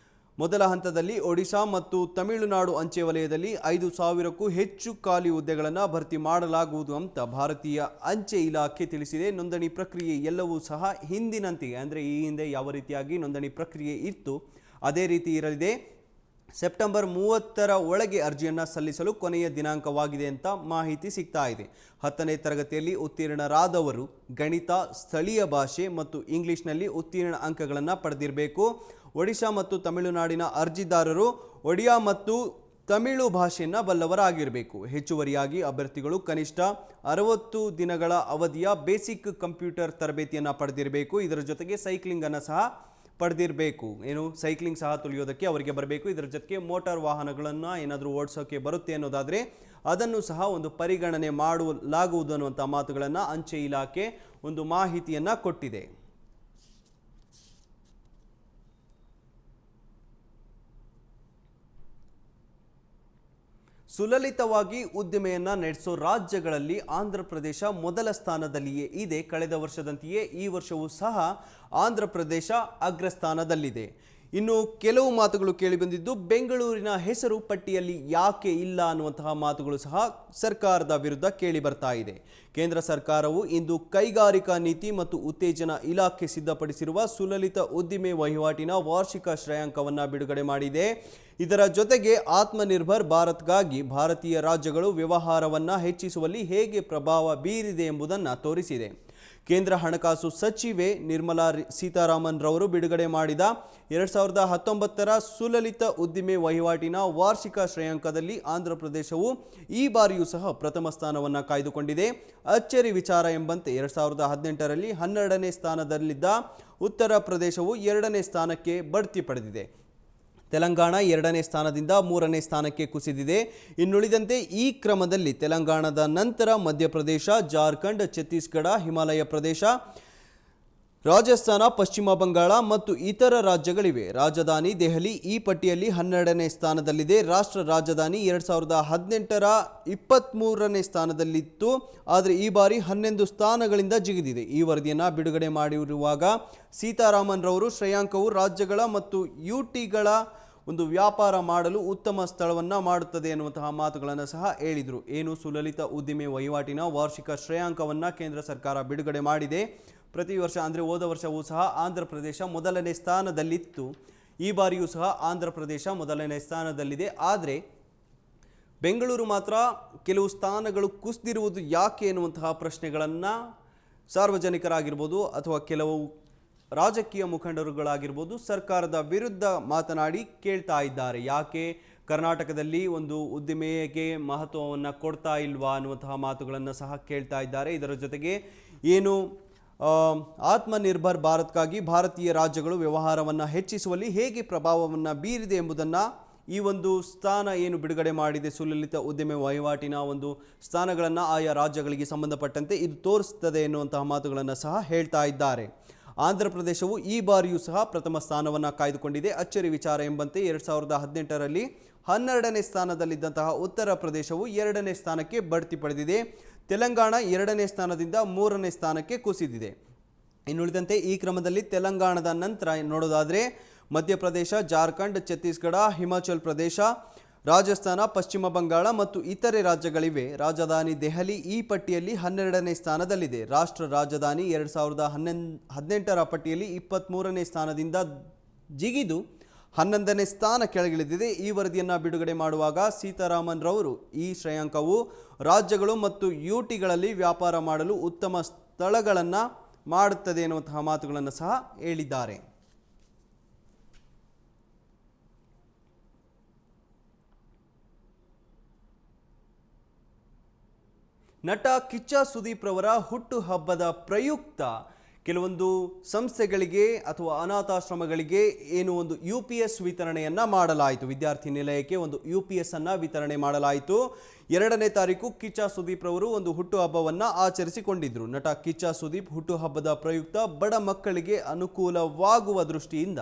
ಮೊದಲ ಹಂತದಲ್ಲಿ ಒಡಿಶಾ ಮತ್ತು ತಮಿಳುನಾಡು ಅಂಚೆ ವಲಯದಲ್ಲಿ 5,000ಕ್ಕೂ ಹೆಚ್ಚು ಖಾಲಿ ಹುದ್ದೆಗಳನ್ನು ಭರ್ತಿ ಮಾಡಲಾಗುವುದು ಅಂತ ಭಾರತೀಯ ಅಂಚೆ ಇಲಾಖೆ ತಿಳಿಸಿದೆ. ನೋಂದಣಿ ಪ್ರಕ್ರಿಯೆ ಎಲ್ಲವೂ ಸಹ ಹಿಂದಿನಂತೆಯೇ, ಅಂದರೆ ಈ ಹಿಂದೆ ಯಾವ ರೀತಿಯಾಗಿ ನೋಂದಣಿ ಪ್ರಕ್ರಿಯೆ ಇತ್ತು ಅದೇ ರೀತಿ ಇರಲಿದೆ. ಸೆಪ್ಟೆಂಬರ್ 30ರ ಒಳಗೆ ಅರ್ಜಿಯನ್ನು ಸಲ್ಲಿಸಲು ಕೊನೆಯ ದಿನಾಂಕವಾಗಿದೆ ಅಂತ ಮಾಹಿತಿ ಸಿಗ್ತಾ ಇದೆ. 10ನೇ ತರಗತಿಯಲ್ಲಿ ಉತ್ತೀರ್ಣರಾದವರು ಗಣಿತ, ಸ್ಥಳೀಯ ಭಾಷೆ ಮತ್ತು ಇಂಗ್ಲಿಷ್ನಲ್ಲಿ ಉತ್ತೀರ್ಣ ಅಂಕಗಳನ್ನು ಪಡೆದಿರಬೇಕು. ಒಡಿಶಾ ಮತ್ತು ತಮಿಳುನಾಡಿನ ಅರ್ಜಿದಾರರು ಒಡಿಯಾ ಮತ್ತು ತಮಿಳು ಭಾಷೆಯನ್ನು ಬಲ್ಲವರಾಗಿರಬೇಕು. ಹೆಚ್ಚುವರಿಯಾಗಿ ಅಭ್ಯರ್ಥಿಗಳು ಕನಿಷ್ಠ 60 ದಿನಗಳ ಅವಧಿಯ ಬೇಸಿಕ್ ಕಂಪ್ಯೂಟರ್ ತರಬೇತಿಯನ್ನು ಪಡೆದಿರಬೇಕು. ಇದರ ಜೊತೆಗೆ ಸೈಕ್ಲಿಂಗನ್ನು ಸಹ ಪಡೆದಿರಬೇಕು. ಸೈಕ್ಲಿಂಗ್ ಸಹ ತುಳಿಯೋದಕ್ಕೆ ಅವರಿಗೆ ಬರಬೇಕು. ಇದರ ಜೊತೆಗೆ ಮೋಟಾರ್ ವಾಹನಗಳನ್ನು ಏನಾದರೂ ಓಡಿಸೋಕೆ ಬರುತ್ತೆ ಅನ್ನೋದಾದರೆ ಅದನ್ನು ಸಹ ಒಂದು ಪರಿಗಣನೆ ಮಾಡಲಾಗುವುದು ಅನ್ನುವಂಥ ಮಾತುಗಳನ್ನು ಅಂಚೆ ಇಲಾಖೆ ಒಂದು ಮಾಹಿತಿಯನ್ನು ಕೊಟ್ಟಿದೆ. ಸುಲಲಿತವಾಗಿ ಉದ್ದಿಮೆಯನ್ನು ನಡೆಸೋ ರಾಜ್ಯಗಳಲ್ಲಿ ಆಂಧ್ರ ಪ್ರದೇಶ ಮೊದಲ ಸ್ಥಾನದಲ್ಲಿಯೇ ಇದೆ. ಕಳೆದ ವರ್ಷದಂತೆಯೇ ಈ ವರ್ಷವೂ ಸಹ ಆಂಧ್ರ ಪ್ರದೇಶ ಅಗ್ರಸ್ಥಾನದಲ್ಲಿದೆ. ಇನ್ನು ಕೆಲವು ಮಾತುಗಳು ಕೇಳಿಬಂದಿದ್ದು, ಬೆಂಗಳೂರಿನ ಹೆಸರು ಪಟ್ಟಿಯಲ್ಲಿ ಯಾಕೆ ಇಲ್ಲ ಅನ್ನುವಂತಹ ಮಾತುಗಳು ಸಹ ಸರ್ಕಾರದ ವಿರುದ್ಧ ಕೇಳಿ ಬರ್ತಾ ಇದೆ. ಕೇಂದ್ರ ಸರ್ಕಾರವು ಇಂದು ಕೈಗಾರಿಕಾ ನೀತಿ ಮತ್ತು ಉತ್ತೇಜನ ಇಲಾಖೆ ಸಿದ್ಧಪಡಿಸಿರುವ ಸುಲಲಿತ ಉದ್ದಿಮೆ ವಹಿವಾಟಿನ ವಾರ್ಷಿಕ ಶ್ರೇಯಾಂಕವನ್ನು ಬಿಡುಗಡೆ ಮಾಡಿದೆ. ಇದರ ಜೊತೆಗೆ ಆತ್ಮನಿರ್ಭರ್ ಭಾರತ್ಗಾಗಿ ಭಾರತೀಯ ರಾಜ್ಯಗಳು ವ್ಯವಹಾರವನ್ನು ಹೆಚ್ಚಿಸುವಲ್ಲಿ ಹೇಗೆ ಪ್ರಭಾವ ಬೀರಿದೆ ಎಂಬುದನ್ನು ತೋರಿಸಿದೆ. ಕೇಂದ್ರ ಹಣಕಾಸು ಸಚಿವೆ ನಿರ್ಮಲಾ ಸೀತಾರಾಮನ್ ರವರು ಬಿಡುಗಡೆ ಮಾಡಿದ 2019ರ ಸುಲಲಿತ ಉದ್ದಿಮೆ ವಹಿವಾಟಿನ ವಾರ್ಷಿಕ ಶ್ರೇಯಾಂಕದಲ್ಲಿ ಆಂಧ್ರ ಪ್ರದೇಶವು ಈ ಬಾರಿಯೂ ಸಹ ಪ್ರಥಮ ಸ್ಥಾನವನ್ನು ಕಾಯ್ದುಕೊಂಡಿದೆ. ಅಚ್ಚರಿ ವಿಚಾರ ಎಂಬಂತೆ 2018ರಲ್ಲಿ 12ನೇ ಸ್ಥಾನದಲ್ಲಿದ್ದ ಉತ್ತರ ಪ್ರದೇಶವು 2ನೇ ಸ್ಥಾನಕ್ಕೆ ಬಡ್ತಿ ಪಡೆದಿದೆ. ತೆಲಂಗಾಣ 2ನೇ ಸ್ಥಾನದಿಂದ 3ನೇ ಸ್ಥಾನಕ್ಕೆ ಕುಸಿದಿದೆ. ಇನ್ನುಳಿದಂತೆ ಈ ಕ್ರಮದಲ್ಲಿ ತೆಲಂಗಾಣದ ನಂತರ ಮಧ್ಯಪ್ರದೇಶ, ಜಾರ್ಖಂಡ್, ಛತ್ತೀಸ್ಗಢ, ಹಿಮಾಲಯ ಪ್ರದೇಶ, ರಾಜಸ್ಥಾನ, ಪಶ್ಚಿಮ ಬಂಗಾಳ ಮತ್ತು ಇತರ ರಾಜ್ಯಗಳಿವೆ. ರಾಜಧಾನಿ ದೆಹಲಿ ಈ ಪಟ್ಟಿಯಲ್ಲಿ 12ನೇ ಸ್ಥಾನದಲ್ಲಿದೆ. ರಾಷ್ಟ್ರ ರಾಜಧಾನಿ 2018ರ 23ನೇ ಸ್ಥಾನದಲ್ಲಿತ್ತು, ಆದರೆ ಈ ಬಾರಿ 11 ಸ್ಥಾನಗಳಿಂದ ಜಿಗಿದಿದೆ. ಈ ವರದಿಯನ್ನು ಬಿಡುಗಡೆ ಮಾಡಿರುವಾಗ ಸೀತಾರಾಮನ್ ರವರು ಶ್ರೇಯಾಂಕವು ರಾಜ್ಯಗಳ ಮತ್ತು ಯುಟಿಗಳ ಒಂದು ವ್ಯಾಪಾರ ಮಾಡಲು ಉತ್ತಮ ಸ್ಥಳವನ್ನು ಮಾಡುತ್ತದೆ ಎನ್ನುವಂತಹ ಮಾತುಗಳನ್ನು ಸಹ ಹೇಳಿದರು. ಸುಲಲಿತ ಉದ್ದಿಮೆ ವಹಿವಾಟಿನ ವಾರ್ಷಿಕ ಶ್ರೇಯಾಂಕವನ್ನು ಕೇಂದ್ರ ಸರ್ಕಾರ ಬಿಡುಗಡೆ ಮಾಡಿದೆ. ಪ್ರತಿ ವರ್ಷ ಅಂದರೆ ಹೋದ ವರ್ಷವೂ ಸಹ ಆಂಧ್ರ ಪ್ರದೇಶ ಮೊದಲನೇ ಸ್ಥಾನದಲ್ಲಿತ್ತು. ಈ ಬಾರಿಯೂ ಸಹ ಆಂಧ್ರ ಪ್ರದೇಶ ಮೊದಲನೇ ಸ್ಥಾನದಲ್ಲಿದೆ. ಆದರೆ ಬೆಂಗಳೂರು ಮಾತ್ರ ಕೆಲವು ಸ್ಥಾನಗಳು ಕುಸಿದಿರುವುದು ಯಾಕೆ ಎನ್ನುವಂತಹ ಪ್ರಶ್ನೆಗಳನ್ನು ಸಾರ್ವಜನಿಕರಾಗಿರ್ಬೋದು ಅಥವಾ ಕೆಲವು ರಾಜಕೀಯ ಮುಖಂಡರುಗಳಾಗಿರ್ಬೋದು ಸರ್ಕಾರದ ವಿರುದ್ಧ ಮಾತನಾಡಿ ಕೇಳ್ತಾ ಇದ್ದಾರೆ. ಯಾಕೆ ಕರ್ನಾಟಕದಲ್ಲಿ ಒಂದು ಉದ್ದಿಮೆಗೆ ಮಹತ್ವವನ್ನು ಕೊಡ್ತಾ ಇಲ್ವಾ ಅನ್ನುವಂತಹ ಮಾತುಗಳನ್ನು ಸಹ ಕೇಳ್ತಾ ಇದ್ದಾರೆ. ಇದರ ಜೊತೆಗೆ ಆತ್ಮನಿರ್ಭರ್ ಭಾರತ್ಗಾಗಿ ಭಾರತೀಯ ರಾಜ್ಯಗಳು ವ್ಯವಹಾರವನ್ನು ಹೆಚ್ಚಿಸುವಲ್ಲಿ ಹೇಗೆ ಪ್ರಭಾವವನ್ನು ಬೀರಿದೆ ಎಂಬುದನ್ನು ಈ ಒಂದು ಸ್ಥಾನ ಬಿಡುಗಡೆ ಮಾಡಿದೆ, ಸುಲಲಿತ ಉದ್ದಿಮೆ ವಹಿವಾಟಿನ ಒಂದು ಸ್ಥಾನಗಳನ್ನು ಆಯಾ ರಾಜ್ಯಗಳಿಗೆ ಸಂಬಂಧಪಟ್ಟಂತೆ ಇದು ತೋರಿಸ್ತದೆ ಎನ್ನುವಂತಹ ಮಾತುಗಳನ್ನು ಸಹ ಹೇಳ್ತಾ ಇದ್ದಾರೆ. ಆಂಧ್ರ ಪ್ರದೇಶವು ಈ ಬಾರಿಯೂ ಸಹ ಪ್ರಥಮ ಸ್ಥಾನವನ್ನು ಕಾಯ್ದುಕೊಂಡಿದೆ. ಅಚ್ಚರಿ ವಿಚಾರ ಎಂಬಂತೆ 2018ರಲ್ಲಿ 12ನೇ ಸ್ಥಾನದಲ್ಲಿದ್ದಂತಹ ಉತ್ತರ ಪ್ರದೇಶವು 2ನೇ ಸ್ಥಾನಕ್ಕೆ ಬಡ್ತಿ ಪಡೆದಿದೆ. ತೆಲಂಗಾಣ 2ನೇ ಸ್ಥಾನದಿಂದ 3ನೇ ಸ್ಥಾನಕ್ಕೆ ಕುಸಿದಿದೆ. ಇನ್ನುಳಿದಂತೆ ಈ ಕ್ರಮದಲ್ಲಿ ತೆಲಂಗಾಣದ ನಂತರ ನೋಡೋದಾದರೆ ಮಧ್ಯಪ್ರದೇಶ, ಜಾರ್ಖಂಡ್, ಛತ್ತೀಸ್ಗಢ, ಹಿಮಾಚಲ್ ಪ್ರದೇಶ, ರಾಜಸ್ಥಾನ, ಪಶ್ಚಿಮ ಬಂಗಾಳ ಮತ್ತು ಇತರೆ ರಾಜ್ಯಗಳಿವೆ. ರಾಜಧಾನಿ ದೆಹಲಿ ಈ ಪಟ್ಟಿಯಲ್ಲಿ 12ನೇ ಸ್ಥಾನದಲ್ಲಿದೆ. ರಾಷ್ಟ್ರ ರಾಜಧಾನಿ 2018ರ ಪಟ್ಟಿಯಲ್ಲಿ 23ನೇ ಸ್ಥಾನದಿಂದ ಜಿಗಿದು 11ನೇ ಸ್ಥಾನ ಕೆಳಗಿಳಿದಿದೆ. ಈ ವರದಿಯನ್ನು ಬಿಡುಗಡೆ ಮಾಡುವಾಗ ಸೀತಾರಾಮನ್ ರವರು ಈ ಶ್ರೇಯಾಂಕವು ರಾಜ್ಯಗಳು ಮತ್ತು ಯುಟಿಗಳಲ್ಲಿ ವ್ಯಾಪಾರ ಮಾಡಲು ಉತ್ತಮ ಸ್ಥಳಗಳನ್ನು ಮಾಡುತ್ತದೆ ಎನ್ನುವಂತಹ ಮಾತುಗಳನ್ನು ಸಹ ಹೇಳಿದ್ದಾರೆ. ನಟ ಕಿಚ್ಚ ಸುದೀಪ್ ರವರ ಹುಟ್ಟುಹಬ್ಬದ ಪ್ರಯುಕ್ತ ಕೆಲವೊಂದು ಸಂಸ್ಥೆಗಳಿಗೆ ಅಥವಾ ಅನಾಥಾಶ್ರಮಗಳಿಗೆ ಏನು ಒಂದು UPS ವಿತರಣೆಯನ್ನು ಮಾಡಲಾಯಿತು. ವಿದ್ಯಾರ್ಥಿ ನಿಲಯಕ್ಕೆ ಒಂದು UPS ಅನ್ನು ವಿತರಣೆ ಮಾಡಲಾಯಿತು. 2ನೇ ತಾರೀಕು ಕಿಚ್ಚ ಸುದೀಪ್ ರವರು ಒಂದು ಹುಟ್ಟುಹಬ್ಬವನ್ನು ಆಚರಿಸಿಕೊಂಡಿದ್ದರು. ನಟ ಕಿಚ್ಚ ಸುದೀಪ್ ಹುಟ್ಟುಹಬ್ಬದ ಪ್ರಯುಕ್ತ ಬಡ ಮಕ್ಕಳಿಗೆ ಅನುಕೂಲವಾಗುವ ದೃಷ್ಟಿಯಿಂದ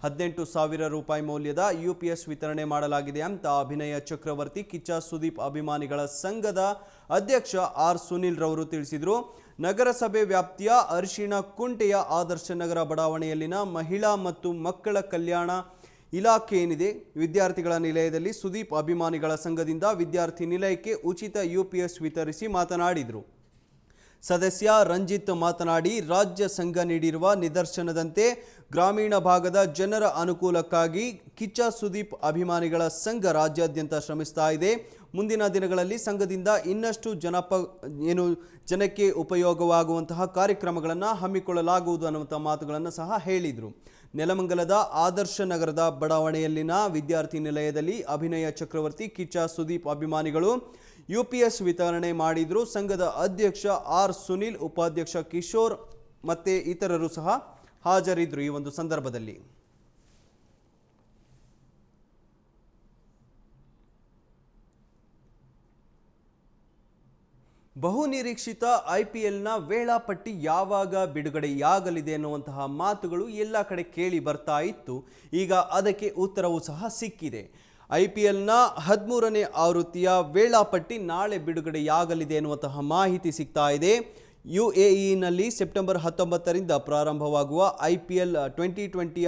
18,000 ರೂಪಾಯಿ ಮೌಲ್ಯದ UPS ವಿತರಣೆ ಮಾಡಲಾಗಿದೆ ಅಂತ ಅಭಿನಯ ಚಕ್ರವರ್ತಿ ಕಿಚ್ಚ ಸುದೀಪ್ ಅಭಿಮಾನಿಗಳ ಸಂಘದ ಅಧ್ಯಕ್ಷ ಆರ್ ಸುನಿಲ್ ರವರು ತಿಳಿಸಿದರು. ನಗರಸಭೆ ವ್ಯಾಪ್ತಿಯ ಅರಿಶಿಣ ಕುಂಟೆಯ ಆದರ್ಶ ನಗರ ಬಡಾವಣೆಯಲ್ಲಿನ ಮಹಿಳಾ ಮತ್ತು ಮಕ್ಕಳ ಕಲ್ಯಾಣ ಇಲಾಖೆ ಏನಿದೆ ವಿದ್ಯಾರ್ಥಿಗಳ ನಿಲಯದಲ್ಲಿ ಸುದೀಪ್ ಅಭಿಮಾನಿಗಳ ಸಂಘದಿಂದ ವಿದ್ಯಾರ್ಥಿ ನಿಲಯಕ್ಕೆ ಉಚಿತ UPS ವಿತರಿಸಿ ಮಾತನಾಡಿದರು. ಸದಸ್ಯ ರಂಜಿತ್ ಮಾತನಾಡಿ, ರಾಜ್ಯ ಸಂಘ ನೀಡಿರುವ ನಿದರ್ಶನದಂತೆ ಗ್ರಾಮೀಣ ಭಾಗದ ಜನರ ಅನುಕೂಲಕ್ಕಾಗಿ ಕಿಚ್ಚ ಸುದೀಪ್ ಅಭಿಮಾನಿಗಳ ಸಂಘ ರಾಜ್ಯಾದ್ಯಂತ ಶ್ರಮಿಸ್ತಾ ಇದೆ. ಮುಂದಿನ ದಿನಗಳಲ್ಲಿ ಸಂಘದಿಂದ ಇನ್ನಷ್ಟು ಜನಕ್ಕೆ ಉಪಯೋಗವಾಗುವಂತಹ ಕಾರ್ಯಕ್ರಮಗಳನ್ನು ಹಮ್ಮಿಕೊಳ್ಳಲಾಗುವುದು ಅನ್ನುವಂಥ ಮಾತುಗಳನ್ನು ಸಹ ಹೇಳಿದರು. ನೆಲಮಂಗಲದ ಆದರ್ಶ ನಗರದ ಬಡಾವಣೆಯಲ್ಲಿನ ವಿದ್ಯಾರ್ಥಿ ನಿಲಯದಲ್ಲಿ ಅಭಿನಯ ಚಕ್ರವರ್ತಿ ಕಿಚ್ಚ ಸುದೀಪ್ ಅಭಿಮಾನಿಗಳು UPS ವಿತರಣೆ ಮಾಡಿದ್ರು. ಸಂಘದ ಅಧ್ಯಕ್ಷ ಆರ್ ಸುನಿಲ್, ಉಪಾಧ್ಯಕ್ಷ ಕಿಶೋರ್ ಮತ್ತೆ ಇತರರು ಸಹ ಹಾಜರಿದ್ದರು ಈ ಒಂದು ಸಂದರ್ಭದಲ್ಲಿ. ಬಹುನಿರೀಕ್ಷಿತ IPLನ ವೇಳಾಪಟ್ಟಿ ಯಾವಾಗ ಬಿಡುಗಡೆಯಾಗಲಿದೆ ಎನ್ನುವಂತಹ ಮಾತುಗಳು ಎಲ್ಲ ಕಡೆ ಕೇಳಿ ಬರ್ತಾ ಇತ್ತು. ಈಗ ಅದಕ್ಕೆ ಉತ್ತರವೂ ಸಹ ಸಿಕ್ಕಿದೆ. IPLನ 13ನೇ ಆವೃತ್ತಿಯ ವೇಳಾಪಟ್ಟಿ ನಾಳೆ ಬಿಡುಗಡೆಯಾಗಲಿದೆ ಎನ್ನುವಂತಹ ಮಾಹಿತಿ ಸಿಗ್ತಾ ಇದೆ. UAEನಲ್ಲಿ ಸೆಪ್ಟೆಂಬರ್ 19ರಿಂದ ಪ್ರಾರಂಭವಾಗುವ IPL 2020ಯ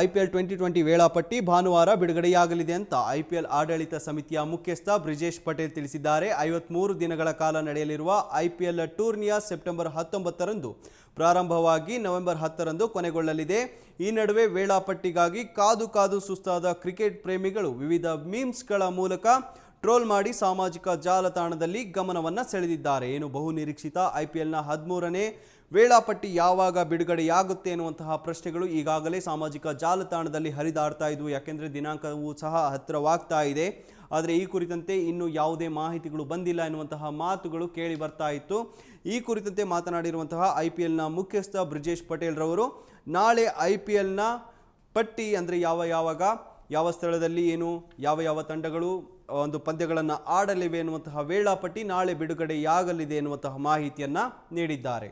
IPL 2020 ವೇಳಾಪಟ್ಟಿ ಭಾನುವಾರ ಬಿಡುಗಡೆಯಾಗಲಿದೆ ಅಂತ IPL ಆಡಳಿತ ಸಮಿತಿಯ ಮುಖ್ಯಸ್ಥ ಬ್ರಿಜೇಶ್ ಪಟೇಲ್ ತಿಳಿಸಿದ್ದಾರೆ. 53 ದಿನಗಳ ಕಾಲ ನಡೆಯಲಿರುವ IPL ಟೂರ್ನಿಯ ಸೆಪ್ಟೆಂಬರ್ 19ರಂದು ಪ್ರಾರಂಭವಾಗಿ ನವೆಂಬರ್ 10ರಂದು ಕೊನೆಗೊಳ್ಳಲಿದೆ. ಈ ನಡುವೆ ವೇಳಾಪಟ್ಟಿಗಾಗಿ ಕಾದು ಸುಸ್ತಾದ ಕ್ರಿಕೆಟ್ ಪ್ರೇಮಿಗಳು ವಿವಿಧ ಮೀಮ್ಸ್ಗಳ ಮೂಲಕ ಟ್ರೋಲ್ ಮಾಡಿ ಸಾಮಾಜಿಕ ಜಾಲತಾಣದಲ್ಲಿ ಗಮನವನ್ನು ಸೆಳೆದಿದ್ದಾರೆ. ಏನು ಬಹುನಿರೀಕ್ಷಿತ IPLನ 13ನೇ ವೇಳಾಪಟ್ಟಿ ಯಾವಾಗ ಬಿಡುಗಡೆಯಾಗುತ್ತೆ ಎನ್ನುವಂತಹ ಪ್ರಶ್ನೆಗಳು ಈಗಾಗಲೇ ಸಾಮಾಜಿಕ ಜಾಲತಾಣದಲ್ಲಿ ಹರಿದಾಡ್ತಾ ಇದ್ವು. ಯಾಕೆಂದರೆ ದಿನಾಂಕವೂ ಸಹ ಹತ್ತಿರವಾಗ್ತಾ ಇದೆ. ಆದರೆ ಈ ಕುರಿತಂತೆ ಇನ್ನೂ ಯಾವುದೇ ಮಾಹಿತಿಗಳು ಬಂದಿಲ್ಲ ಎನ್ನುವಂತಹ ಮಾತುಗಳು ಕೇಳಿ ಬರ್ತಾ ಇತ್ತು. ಈ ಕುರಿತಂತೆ ಮಾತನಾಡಿರುವಂತಹ IPLನ ಮುಖ್ಯಸ್ಥ ಬ್ರಿಜೇಶ್ ಪಟೇಲ್ ರವರು ನಾಳೆ IPLನ ಪಟ್ಟಿ ಅಂದರೆ ಯಾವ ಸ್ಥಳದಲ್ಲಿ ಯಾವ ತಂಡಗಳು ಒಂದು ಪಂದ್ಯಗಳನ್ನು ಆಡಲಿವೆ ಎನ್ನುವಂತಹ ವೇಳಾಪಟ್ಟಿ ನಾಳೆ ಬಿಡುಗಡೆಯಾಗಲಿದೆ ಎನ್ನುವಂತಹ ಮಾಹಿತಿಯನ್ನು ನೀಡಿದ್ದಾರೆ.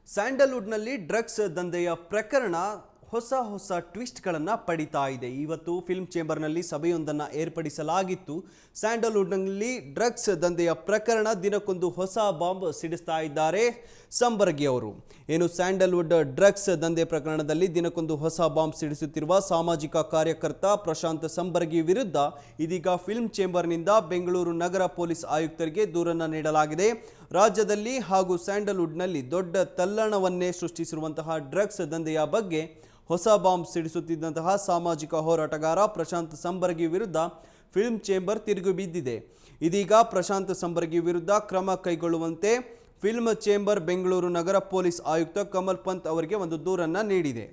ಸ್ಯಾಂಡಲ್ವುಡ್ನಲ್ಲಿ ಡ್ರಗ್ಸ್ ದಂಧೆಯ ಪ್ರಕರಣ ಹೊಸ ಟ್ವಿಸ್ಟ್ಗಳನ್ನು ಪಡಿತಾ ಇದೆ. ಇವತ್ತು ಫಿಲ್ಮ್ ಚೇಂಬರ್ನಲ್ಲಿ ಸಭೆಯೊಂದನ್ನು ಏರ್ಪಡಿಸಲಾಗಿತ್ತು. ಸ್ಯಾಂಡಲ್ವುಡ್ನಲ್ಲಿ ಡ್ರಗ್ಸ್ ದಂಧೆಯ ಪ್ರಕರಣ ದಿನಕ್ಕೊಂದು ಹೊಸ ಬಾಂಬ್ ಸಿಡಿಸ್ತಾ ಇದ್ದಾರೆ ಸಂಬರಗಿ ಅವರು. ಸ್ಯಾಂಡಲ್ವುಡ್ ಡ್ರಗ್ಸ್ ದಂಧೆ ಪ್ರಕರಣದಲ್ಲಿ ದಿನಕ್ಕೊಂದು ಹೊಸ ಬಾಂಬ್ ಸಿಡಿಸುತ್ತಿರುವ ಸಾಮಾಜಿಕ ಕಾರ್ಯಕರ್ತ ಪ್ರಶಾಂತ್ ಸಂಬರಗಿ ವಿರುದ್ಧ ಇದೀಗ ಫಿಲ್ಮ್ ಚೇಂಬರ್ನಿಂದ ಬೆಂಗಳೂರು ನಗರ ಪೊಲೀಸ್ ಆಯುಕ್ತರಿಗೆ ದೂರನ್ನು ನೀಡಲಾಗಿದೆ. ರಾಜ್ಯದಲ್ಲಿ ಹಾಗೂ ಸ್ಯಾಂಡಲ್ವುಡ್ನಲ್ಲಿ ದೊಡ್ಡ ತಲ್ಲಣವನ್ನೇ ಸೃಷ್ಟಿಸಿರುವಂತಹ ಡ್ರಗ್ಸ್ ದಂಧೆಯ ಬಗ್ಗೆ ಹೊಸ ಬಾಂಬ್ ಸಿಡಿಸುತ್ತಿದ್ದಂತಹ ಸಾಮಾಜಿಕ ಹೋರಾಟಗಾರ ಪ್ರಶಾಂತ್ ಸಂಬರಗಿ ವಿರುದ್ಧ ಫಿಲ್ಮ್ ಚೇಂಬರ್ ತಿರುಗಿ ಬಿದ್ದಿದೆ. ಇದೀಗ ಪ್ರಶಾಂತ್ ಸಂಬರಗಿ ವಿರುದ್ಧ ಕ್ರಮ ಕೈಗೊಳ್ಳುವಂತೆ ಫಿಲ್ಮ್ ಚೇಂಬರ್ ಬೆಂಗಳೂರು ನಗರ ಪೊಲೀಸ್ ಆಯುಕ್ತ ಕಮಲ್ ಪಂತ್ ಅವರಿಗೆ ಒಂದು ದೂರನ್ನು ನೀಡಿದೆ.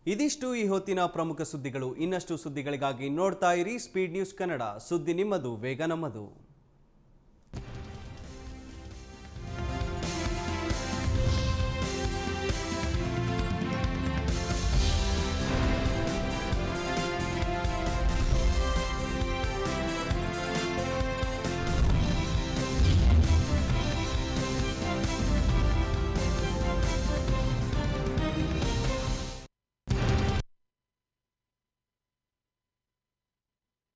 ಇದಿಷ್ಟು ಈ ಹೊತ್ತಿನ ಪ್ರಮುಖ ಸುದ್ದಿಗಳು. ಇನ್ನಷ್ಟು ಸುದ್ದಿಗಳಿಗಾಗಿ ನೋಡ್ತಾ ಇರಿ ಸ್ಪೀಡ್ ನ್ಯೂಸ್ ಕನ್ನಡ. ಸುದ್ದಿ ನಿಮ್ಮದು, ವೇಗ ನಮ್ಮದು.